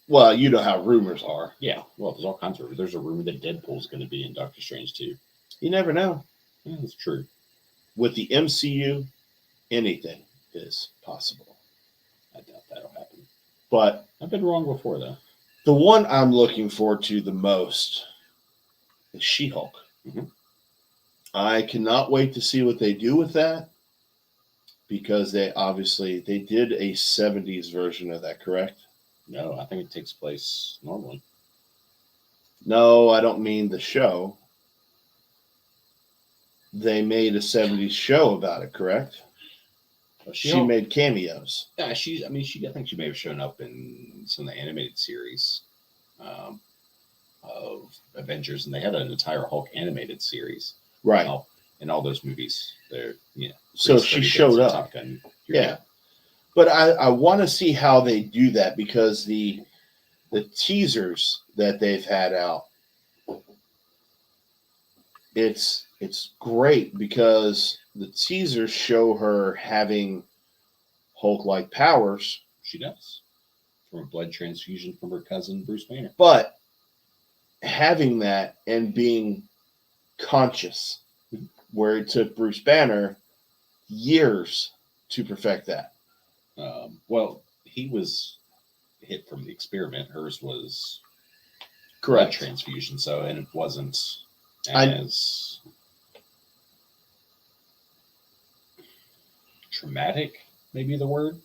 Well, you know how rumors are. Yeah, well, there's all kinds of. There's a rumor that Deadpool's going to be in Doctor Strange too. You never know. Yeah, that's true. With the MCU, anything is possible. I doubt that'll happen. But I've been wrong before, though. the one I'm looking forward to the most is She-Hulk. Mhm. I cannot wait to see what they do with that, because they did a 70s version of that, correct? No, I think it takes place normally. No, I don't mean the show. They made a 70s show about it, correct? She made cameos. Yeah, I think she may have shown up in some of the animated series of Avengers, and they had an entire Hulk animated series. Right. In all those movies. They're, so she showed up. Top Gun. Yeah. But I want to see how they do that, because the teasers that they've had out, it's great, because the teasers show her having Hulk-like powers. She does. From a blood transfusion from her cousin, Bruce Banner. But having that and being conscious, where it took Bruce Banner years to perfect that. Well, he was hit from the experiment. Hers was correct blood transfusion, and it wasn't as traumatic, maybe the word.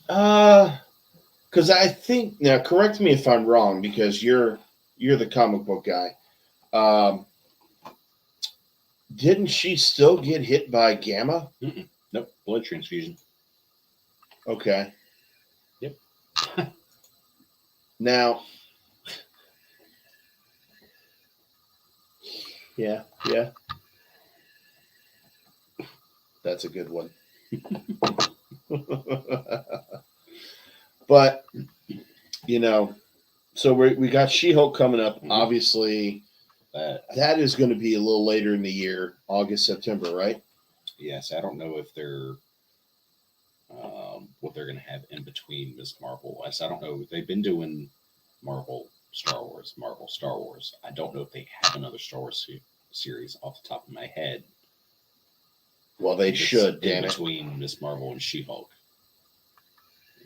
Because I think, now correct me if I'm wrong, because you're the comic book guy. Didn't she still get hit by gamma? Mm-mm. Nope, blood transfusion. Okay. Yep. Now, yeah, that's a good one. But so we got She-Hulk coming up. Mm-hmm. Obviously, that is going to be a little later in the year, August, September, right? Yes, I don't know if they're what they're going to have in between Miss Marvel. I don't know. They've been doing Marvel, Star Wars. I don't know if they have another Star Wars series off the top of my head. Well, they should, damn it. Between Miss Marvel and She-Hulk.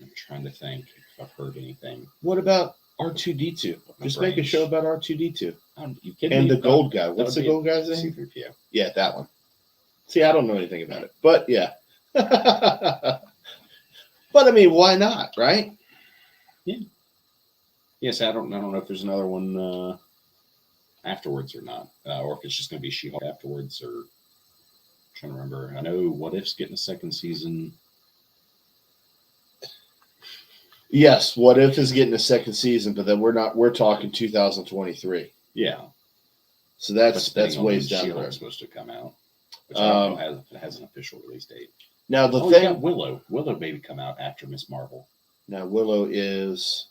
I'm trying to think if I've heard anything. What about R2-D2? Just make a show about R2-D2. And the gold guy. What's the gold guy's name? C-3PO. Yeah, that one. See, I don't know anything about it, but yeah. But I mean, why not, right? Yeah. Yes, I don't know if there's another one afterwards or not, or if it's just going to be She-Hulk afterwards. Or I'm trying to remember. I know What If's getting a second season. Yes, What If is getting a second season, but then we're talking 2023. Yeah. So that's ways down the road. She-Hulk's supposed to come out, which I don't know if it has an official release date. Now the thing, you got Willow maybe come out after Miss Marvel. Now Willow is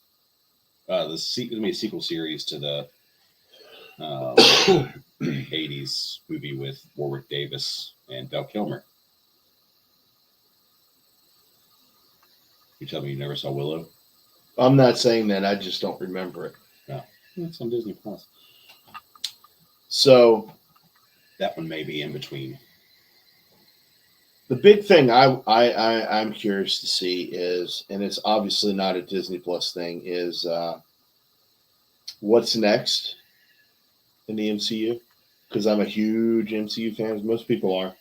the sequel series to the 80s movie with Warwick Davis and Val Kilmer. You tell me you never saw Willow? I'm not saying that. I just don't remember it. No, it's on Disney Plus. So that one may be in between. The big thing I'm curious to see is, and it's obviously not a Disney Plus thing, is what's next in the MCU? Because I'm a huge MCU fan, as most people are.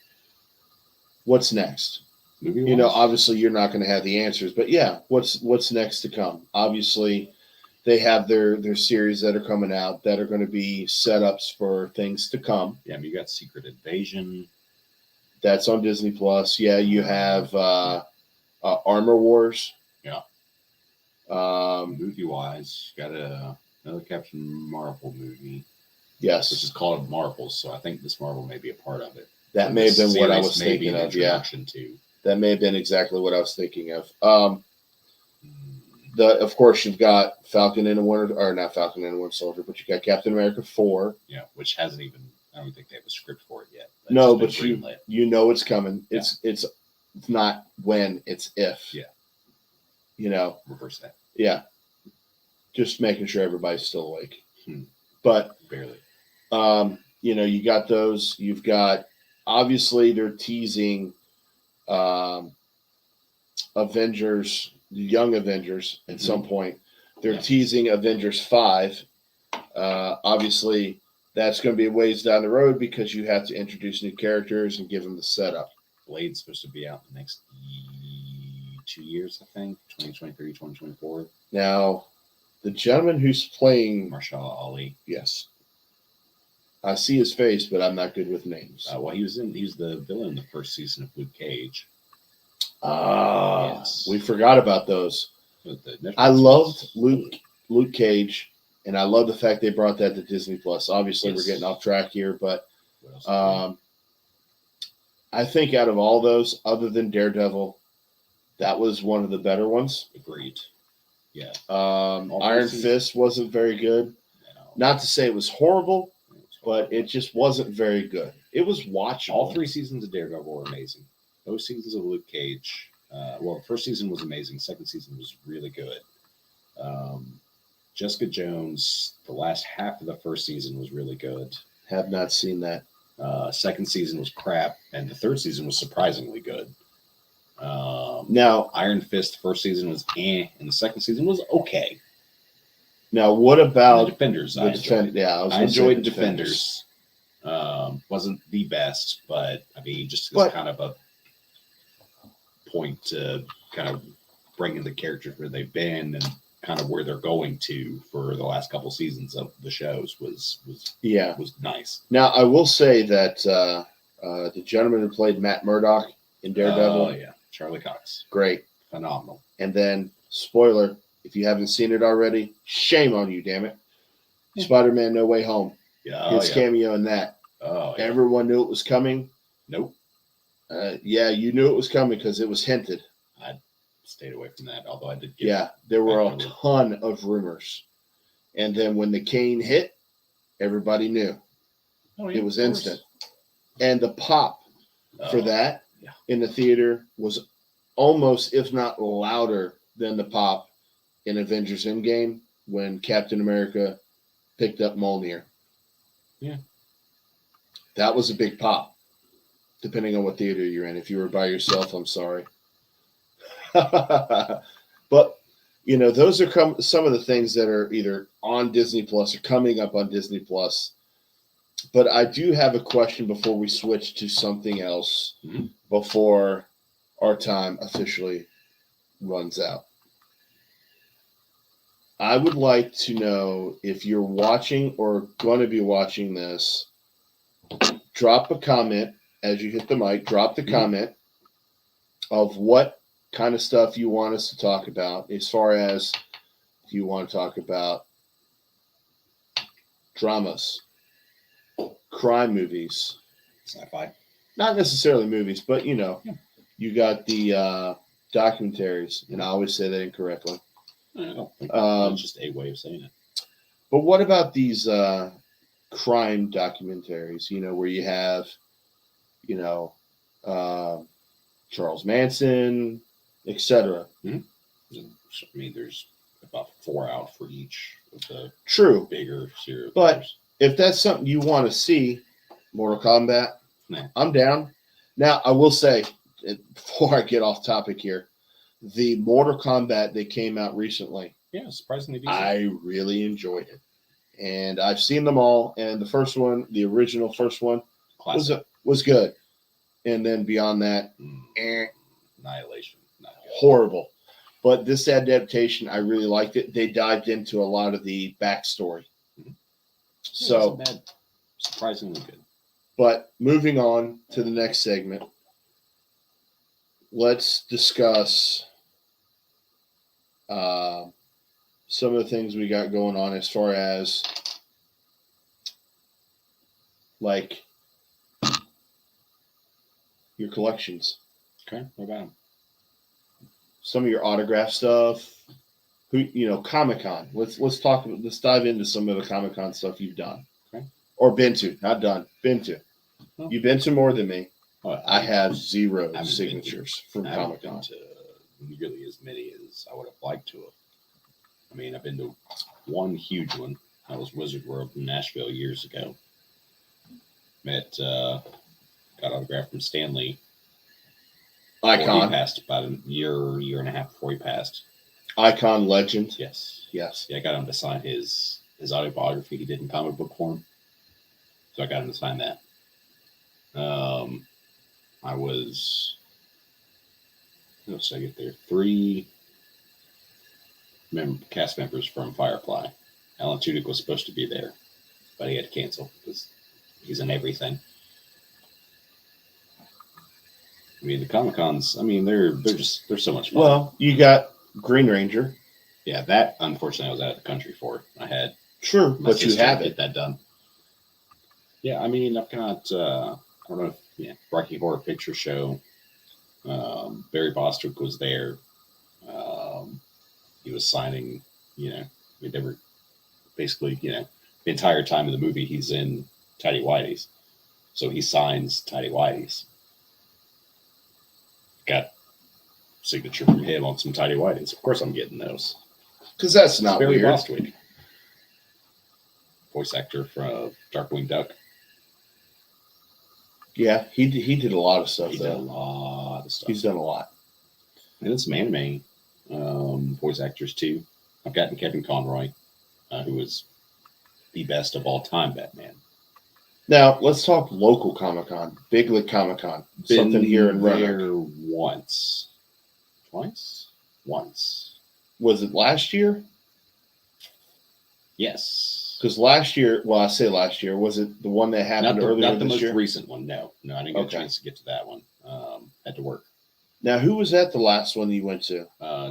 What's next? Obviously you're not going to have the answers, but yeah, what's next to come? Obviously, they have their series that are coming out that are going to be setups for things to come. Yeah, you got Secret Invasion. That's on Disney Plus. Yeah, you have Armor Wars. Yeah. Movie-wise, you got another Captain Marvel movie. Yes. Which is called Marvels, so I think this Marvel may be a part of it. That may have been what I was thinking of. Yeah. That may have been exactly what I was thinking of. Of course, you've got Falcon and the Winter, or not Falcon and the Winter Soldier, but you got Captain America 4. Yeah, which hasn't even. I don't think they have a script for it yet. No, but you know it's coming. Yeah. It's not when, it's if. Yeah. Reverse that. Yeah. Just making sure everybody's still awake. But barely. You got those. You've got, obviously they're teasing Avengers, Young Avengers at some point. They're teasing Avengers 5. Obviously, that's going to be a ways down the road because you have to introduce new characters and give them the setup. Blade's supposed to be out the next 2 years, I think, 2023, 2024. Now, the gentleman who's playing, Marshall Ali. yes, I see his face, but I'm not good with names. Well, he was the villain in the first season of Luke Cage. Yes. Yes. We forgot about those. The I loved Luke Cage, and I love the fact they brought that to Disney Plus. Obviously, Yes. we're getting off track here, but What else? I think out of all those, other than Daredevil, that was one of the better ones. Agreed. Yeah. Iron Fist wasn't very good. Not to say it was horrible, but it just wasn't very good. It was watchable. All 3 seasons of Daredevil were amazing. Those seasons of Luke Cage. Well, the first season was amazing. Second season was really good. Jessica Jones, the last half of the first season was really good. Have not seen that. Second season was crap, and the third season was surprisingly good. Now, Iron Fist, first season was and the second season was okay. Now, what about the Defenders? I enjoyed Defenders. Wasn't the best, but I mean, just as kind of a point to kind of bring in the characters where they've been and kind of where they're going to for the last couple seasons of the shows was nice. Now, I will say that the gentleman who played Matt Murdock in Daredevil, Charlie Cox, great, phenomenal. And then, spoiler, if you haven't seen it already, shame on you, damn it. Spider-Man: No Way Home. His cameo in that. Everyone knew it was coming. Nope. You knew it was coming because it was hinted. I stayed away from that, although I did. There were a ton of rumors, and then when the cane hit, everybody knew. It was instant, and the pop for that in the theater was almost, if not louder, than the pop in Avengers Endgame when Captain America picked up Mjolnir. Yeah. That was a big pop, depending on what theater you're in. If you were by yourself, I'm sorry. But, those are some of the things that are either on Disney Plus or coming up on Disney Plus. But I do have a question before we switch to something else before our time officially runs out. I would like to know if you're watching or going to be watching this, drop a comment as you hit the mic, drop the comment of what kind of stuff you want us to talk about, as far as if you want to talk about dramas, crime movies, sci-fi, not necessarily movies, but you got the documentaries, and I always say that incorrectly. I don't think that's just a way of saying it. But what about these crime documentaries, where you have, Charles Manson, etc. I mean, there's about 4 out for each of the bigger serial killers. But if that's something you want to see, Mortal Kombat, I'm down. Now, I will say, before I get off topic here, the Mortal Kombat that came out recently, surprisingly decent. I really enjoyed it. And I've seen them all. And the first one, the original first one, was good. And then beyond that, Annihilation. Horrible. But this adaptation, I really liked it. They dived into a lot of the backstory. So, bad. Surprisingly good. But moving on to the next segment, let's discuss some of the things we got going on as far as like your collections. Okay, what about them? Some of your autograph stuff. Comic-Con. Let's dive into some of the Comic-Con stuff you've done. Okay. Or been to, not done, been to. Oh. You've been to more than me. Oh, I have 0 signatures from Comic-Con. I haven't been to nearly as many as I would have liked to have. I mean, I've been to one huge one. That was Wizard World in Nashville years ago. Got autographed from Stan Lee. Icon. He passed about a year and a half before he passed. Icon legend. Yes. Yeah, I got him to sign his autobiography he did in comic book form. So I got him to sign that. I was, what else did I get there? 3 cast members from Firefly. Alan Tudyk was supposed to be there, but he had to cancel because he's in everything. I mean, the Comic Cons. I mean, they're so much fun. Well, you got Green Ranger. Yeah, that unfortunately I was out of the country for. I had but you have get that done. Yeah, I mean, I've got I don't know, Rocky Horror Picture Show. Barry Bostwick was there. He was signing. We never basically the entire time of the movie he's in tidy whities, so he signs tidy whities. Got signature from him on some tidy whities. Of course, I'm getting those because that's not Barry weird. Bostwick, voice actor for Darkwing Duck. Yeah, he did a lot of stuff. He did a lot of stuff. He's done a lot. And then some anime voice actors too. I've gotten Kevin Conroy, who is the best of all time Batman. Now let's talk local Comic-Con, Big Lit Comic-Con. Something here in Roanoke. Once. Was it last year? Yes. Because last year, well, I say last year, was it the one that happened earlier not the this most year? recent one. No, I didn't get a chance to get to that one. Had to work. Now, who was that the last one you went to?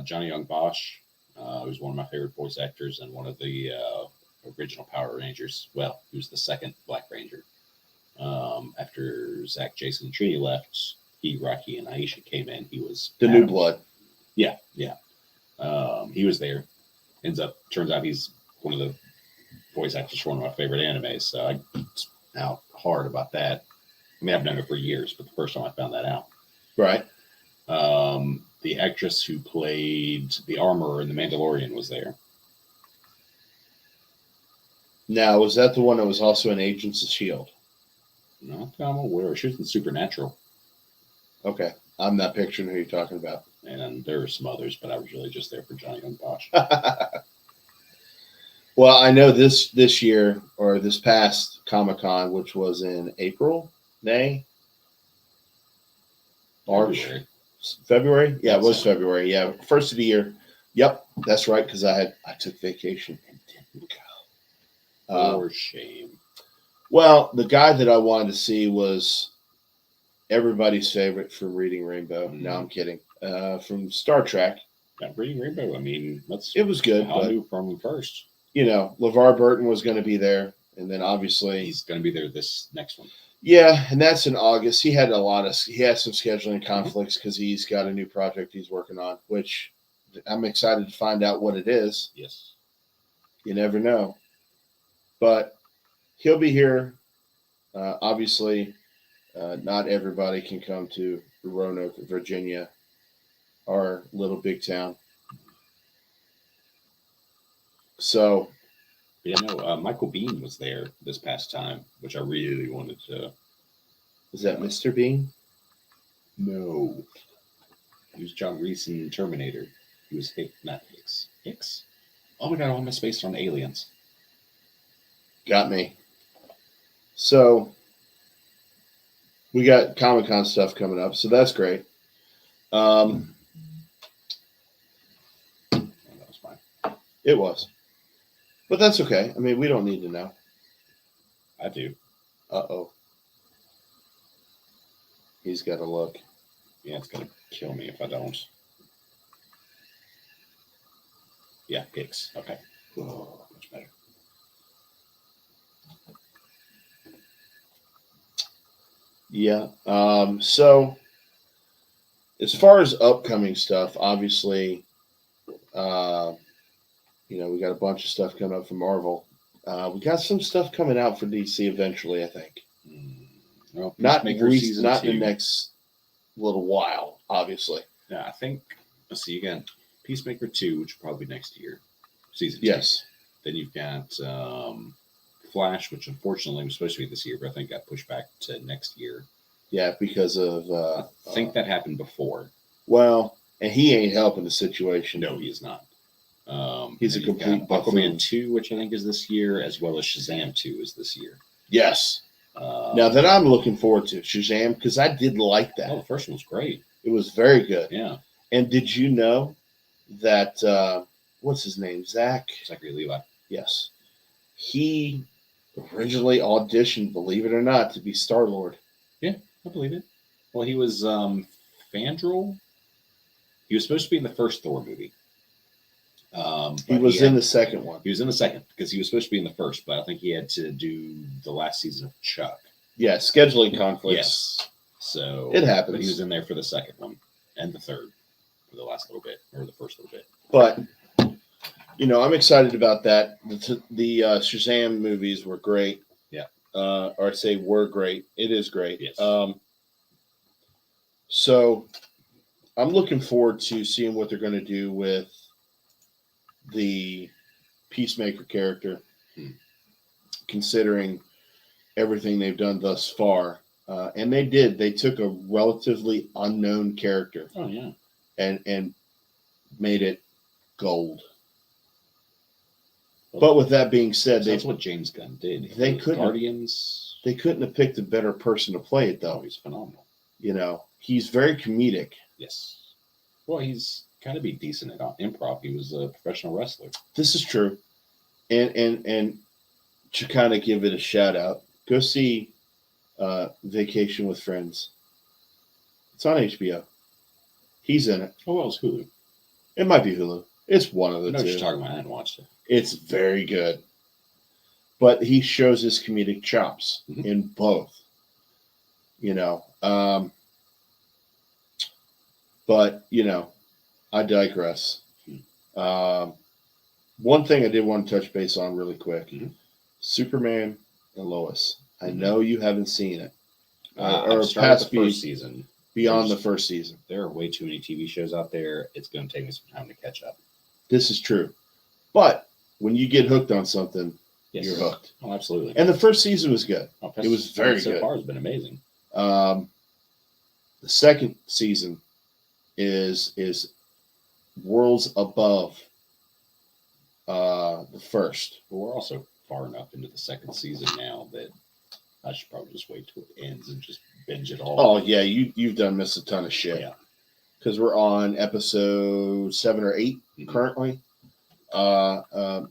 Johnny Young Bosch, who's one of my favorite voice actors and one of the original Power Rangers. Well, he was the second Black Ranger. After Zach, Jason, and Trini left, he, Rocky, and Aisha came in. He was the Adam. New Blood. Yeah. He was there. Turns out he's one of the voice actors for one of my favorite animes. So I was out hard about that. I mean, I've known it for years, but the first time I found that out. Right. The actress who played the armorer in The Mandalorian was there. Now, was that the one that was also in Agents of S.H.I.E.L.D.? Not that I'm aware. She was in Supernatural. Okay. I'm not picturing who you're talking about. And there were some others, but I was really just there for Johnny Young Bosch. Well, I know this year, or this past Comic-Con, which was in April, May, March, February? Yeah, it was February. Yeah, first of the year. Yep, that's right, because I took vacation and didn't go. For shame. Well, the guy that I wanted to see was everybody's favorite from Reading Rainbow. Mm-hmm. No, I'm kidding. From Star Trek. Yeah, Reading Rainbow, I mean, it was good. I knew from first. LeVar Burton was going to be there, and then obviously he's going to be there this next one. Yeah, and that's in August. He had some scheduling conflicts because he's got a new project he's working on, which I'm excited to find out what it is. Yes. You never know. But he'll be here. Obviously, not everybody can come to Roanoke, Virginia, our little big town. So, Michael Biehn was there this past time, which I really wanted to. Is that Mr. Bean? No. He was John Reese in Terminator. He was not Hicks. Hicks? Oh my God, all my space on aliens. Got me. So, we got Comic-Con stuff coming up, so that's great. That was fine. It was. But that's okay. I mean, we don't need to know. I do. Uh-oh. He's got to look. Yeah, it's going to kill me if I don't. Yeah, Hicks. Okay. Oh, much better. Yeah. So, as far as upcoming stuff, obviously, we got a bunch of stuff coming up from Marvel. We got some stuff coming out for DC eventually, I think. Well, not in the next little while, obviously. Yeah, I think, let's see, you got Peacemaker 2, which will probably be next year. Season 2. Yes. Then you've got Flash, which unfortunately was supposed to be this year, but I think got pushed back to next year. Yeah, because of... I think that happened before. Well, and he ain't helping the situation. No, he is not. He's a complete Aquaman 2, which I think is this year, as well as Shazam 2 is this year. Yes. Now that I'm looking forward to Shazam, because I did like that. Oh, the first one was great. It was very good. Yeah. And did you know that what's his name? Zachary Levi. Yes. He originally auditioned, believe it or not, to be Star-Lord. Yeah, I believe it. Well, he was Fandral. He was supposed to be in the first Thor movie. He was in the second one. He was in the second because he was supposed to be in the first, but I think he had to do the last season of Chuck. Yeah, scheduling conflicts. Yes. So it happens. But he was in there for the second one and the third for the last little bit, or the first little bit. But, I'm excited about that. The Shazam movies were great. Yeah. Or I'd say were great. It is great. Yes. So I'm looking forward to seeing what they're going to do with the Peacemaker character, considering everything they've done thus far. And they took a relatively unknown character. Oh, yeah. And made it gold. But with that being said, that's what James Gunn did. They couldn't Guardians. They couldn't have picked a better person to play it, though. Oh, he's phenomenal. He's very comedic. Yes. Well, he's kind of be decent at improv. He was a professional wrestler. This is true. And to kind of give it a shout out, go see Vacation with Friends. It's on HBO. He's in it. Oh, well, it's Hulu. It might be Hulu. It's one of the I know two. what you're talking about. I haven't watched it. It's very good. But he shows his comedic chops in both. But, I digress. One thing I did want to touch base on really quick. Superman and Lois. I know you haven't seen it. Or past the first season. Beyond the first season. There are way too many TV shows out there. It's going to take me some time to catch up. This is true. But when you get hooked on something, you're hooked. Oh, absolutely. And the first season was good. Oh, it was very good. So far, it's been amazing. The second season is worlds above the first. But we're also far enough into the second season now that I should probably just wait till it ends and just binge it all. Oh yeah, you've done missed a ton of shit. Yeah, because we're on episode 7 or 8 currently, and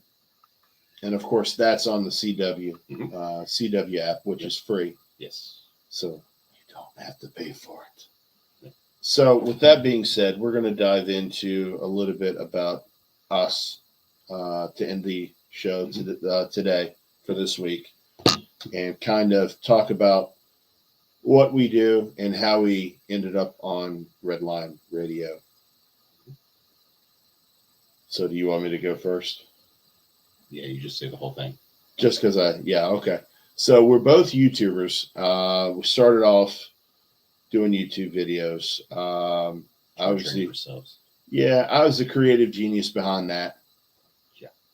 of course that's on the CW app, which is free. Yes, so you don't have to pay for it. So with that being said, we're going to dive into a little bit about us to end the show today for this week, and kind of talk about what we do and how we ended up on Redline Radio. So do you want me to go first? Yeah, you just say the whole thing. Just because okay. So we're both YouTubers. We started off doing YouTube videos. I was the creative genius behind that.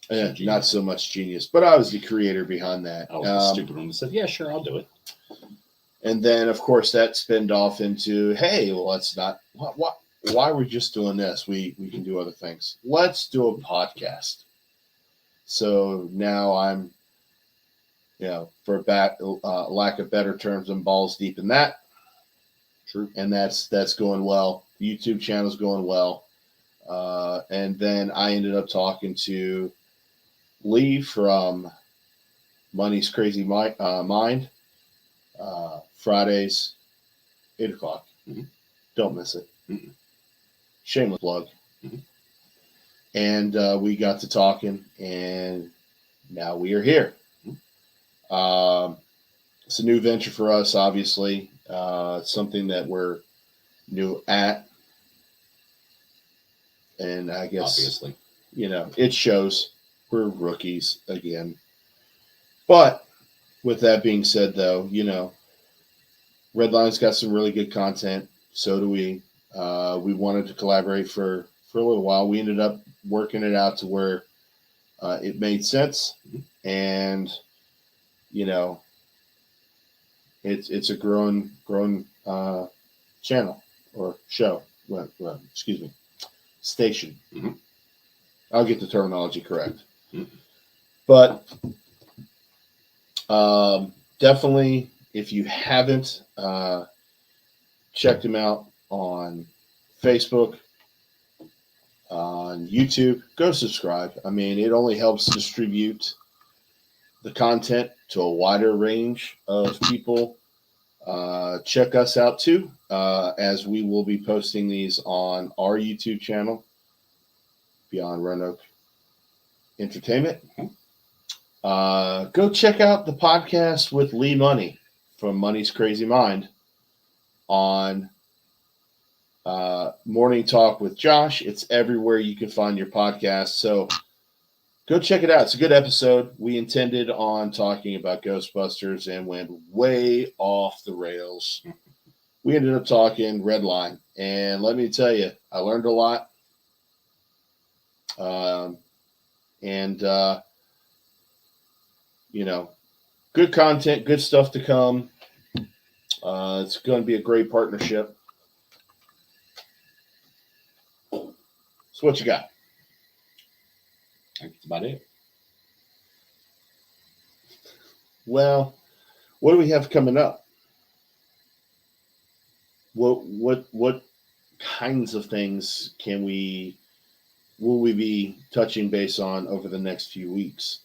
Yeah. Not so much genius, but I was the creator behind that. I was the stupid one that said, yeah, sure, I'll do it. And then, of course, that spinned off into, hey, well, let's not. Why are we just doing this? We can do other things. Let's do a podcast. So now I'm, for lack of better terms, I'm balls deep in that. True. And that's going well. The YouTube channel's going well. And then I ended up talking to Lee from Money's Crazy Mind. Fridays, 8 o'clock. Don't miss it. Shameless plug. And we got to talking, and now we are here. It's a new venture for us, obviously. Something that we're new at. And I guess, obviously, it shows we're rookies again. But with that being said, though, Redline's got some really good content. So do we. We wanted to collaborate for a little while. We ended up working it out to where it made sense. And, it's a growing channel or show. Well, excuse me. Station. I'll get the terminology correct. But definitely if you haven't checked him out on Facebook, on YouTube, go subscribe. I mean, it only helps distribute the content to a wider range of people. Check us out too, as we will be posting these on our YouTube channel, Beyond Roanoke Entertainment. Go check out the podcast with Lee Money from Money's Crazy Mind on Morning Talk with Josh. It's everywhere you can find your podcast. So go check it out. It's a good episode. We intended on talking about Ghostbusters and went way off the rails. We ended up talking Red Line. And let me tell you, I learned a lot. Good content, good stuff to come. It's going to be a great partnership. So what you got? I think that's about it. Well, what do we have coming up? What kinds of things will we be touching base on over the next few weeks?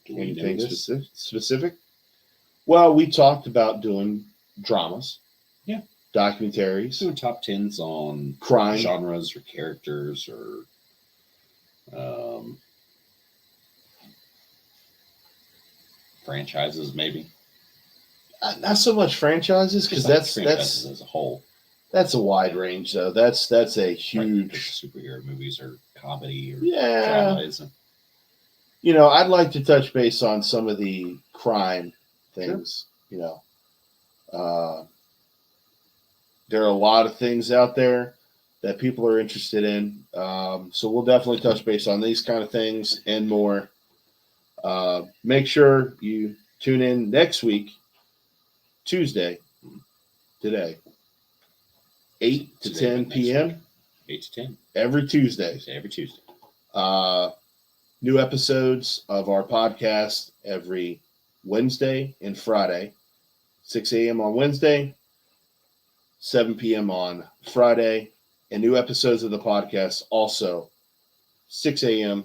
Anything specific? Well, we talked about doing dramas. Yeah. Documentaries. Doing top 10s on crime genres or characters or franchises, maybe. Not so much franchises, because that's as a whole. That's a wide range, though. That's a huge superhero movies or comedy or dramas. I'd like to touch base on some of the crime things. Sure. There are a lot of things out there that people are interested in. So we'll definitely touch base on these kind of things and more. Make sure you tune in next week, Tuesday, today, 8 to 10 p.m. 8 to 10. Every Tuesday. Every Tuesday. New episodes of our podcast every Wednesday and Friday, 6 a.m. on Wednesday, 7 p.m. on Friday, and new episodes of the podcast also 6 a.m.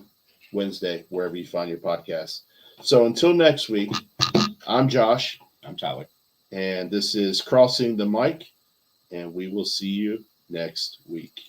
Wednesday, wherever you find your podcast. So until next week, I'm Josh. I'm Tyler. And this is Crossing the Mic, and we will see you next week.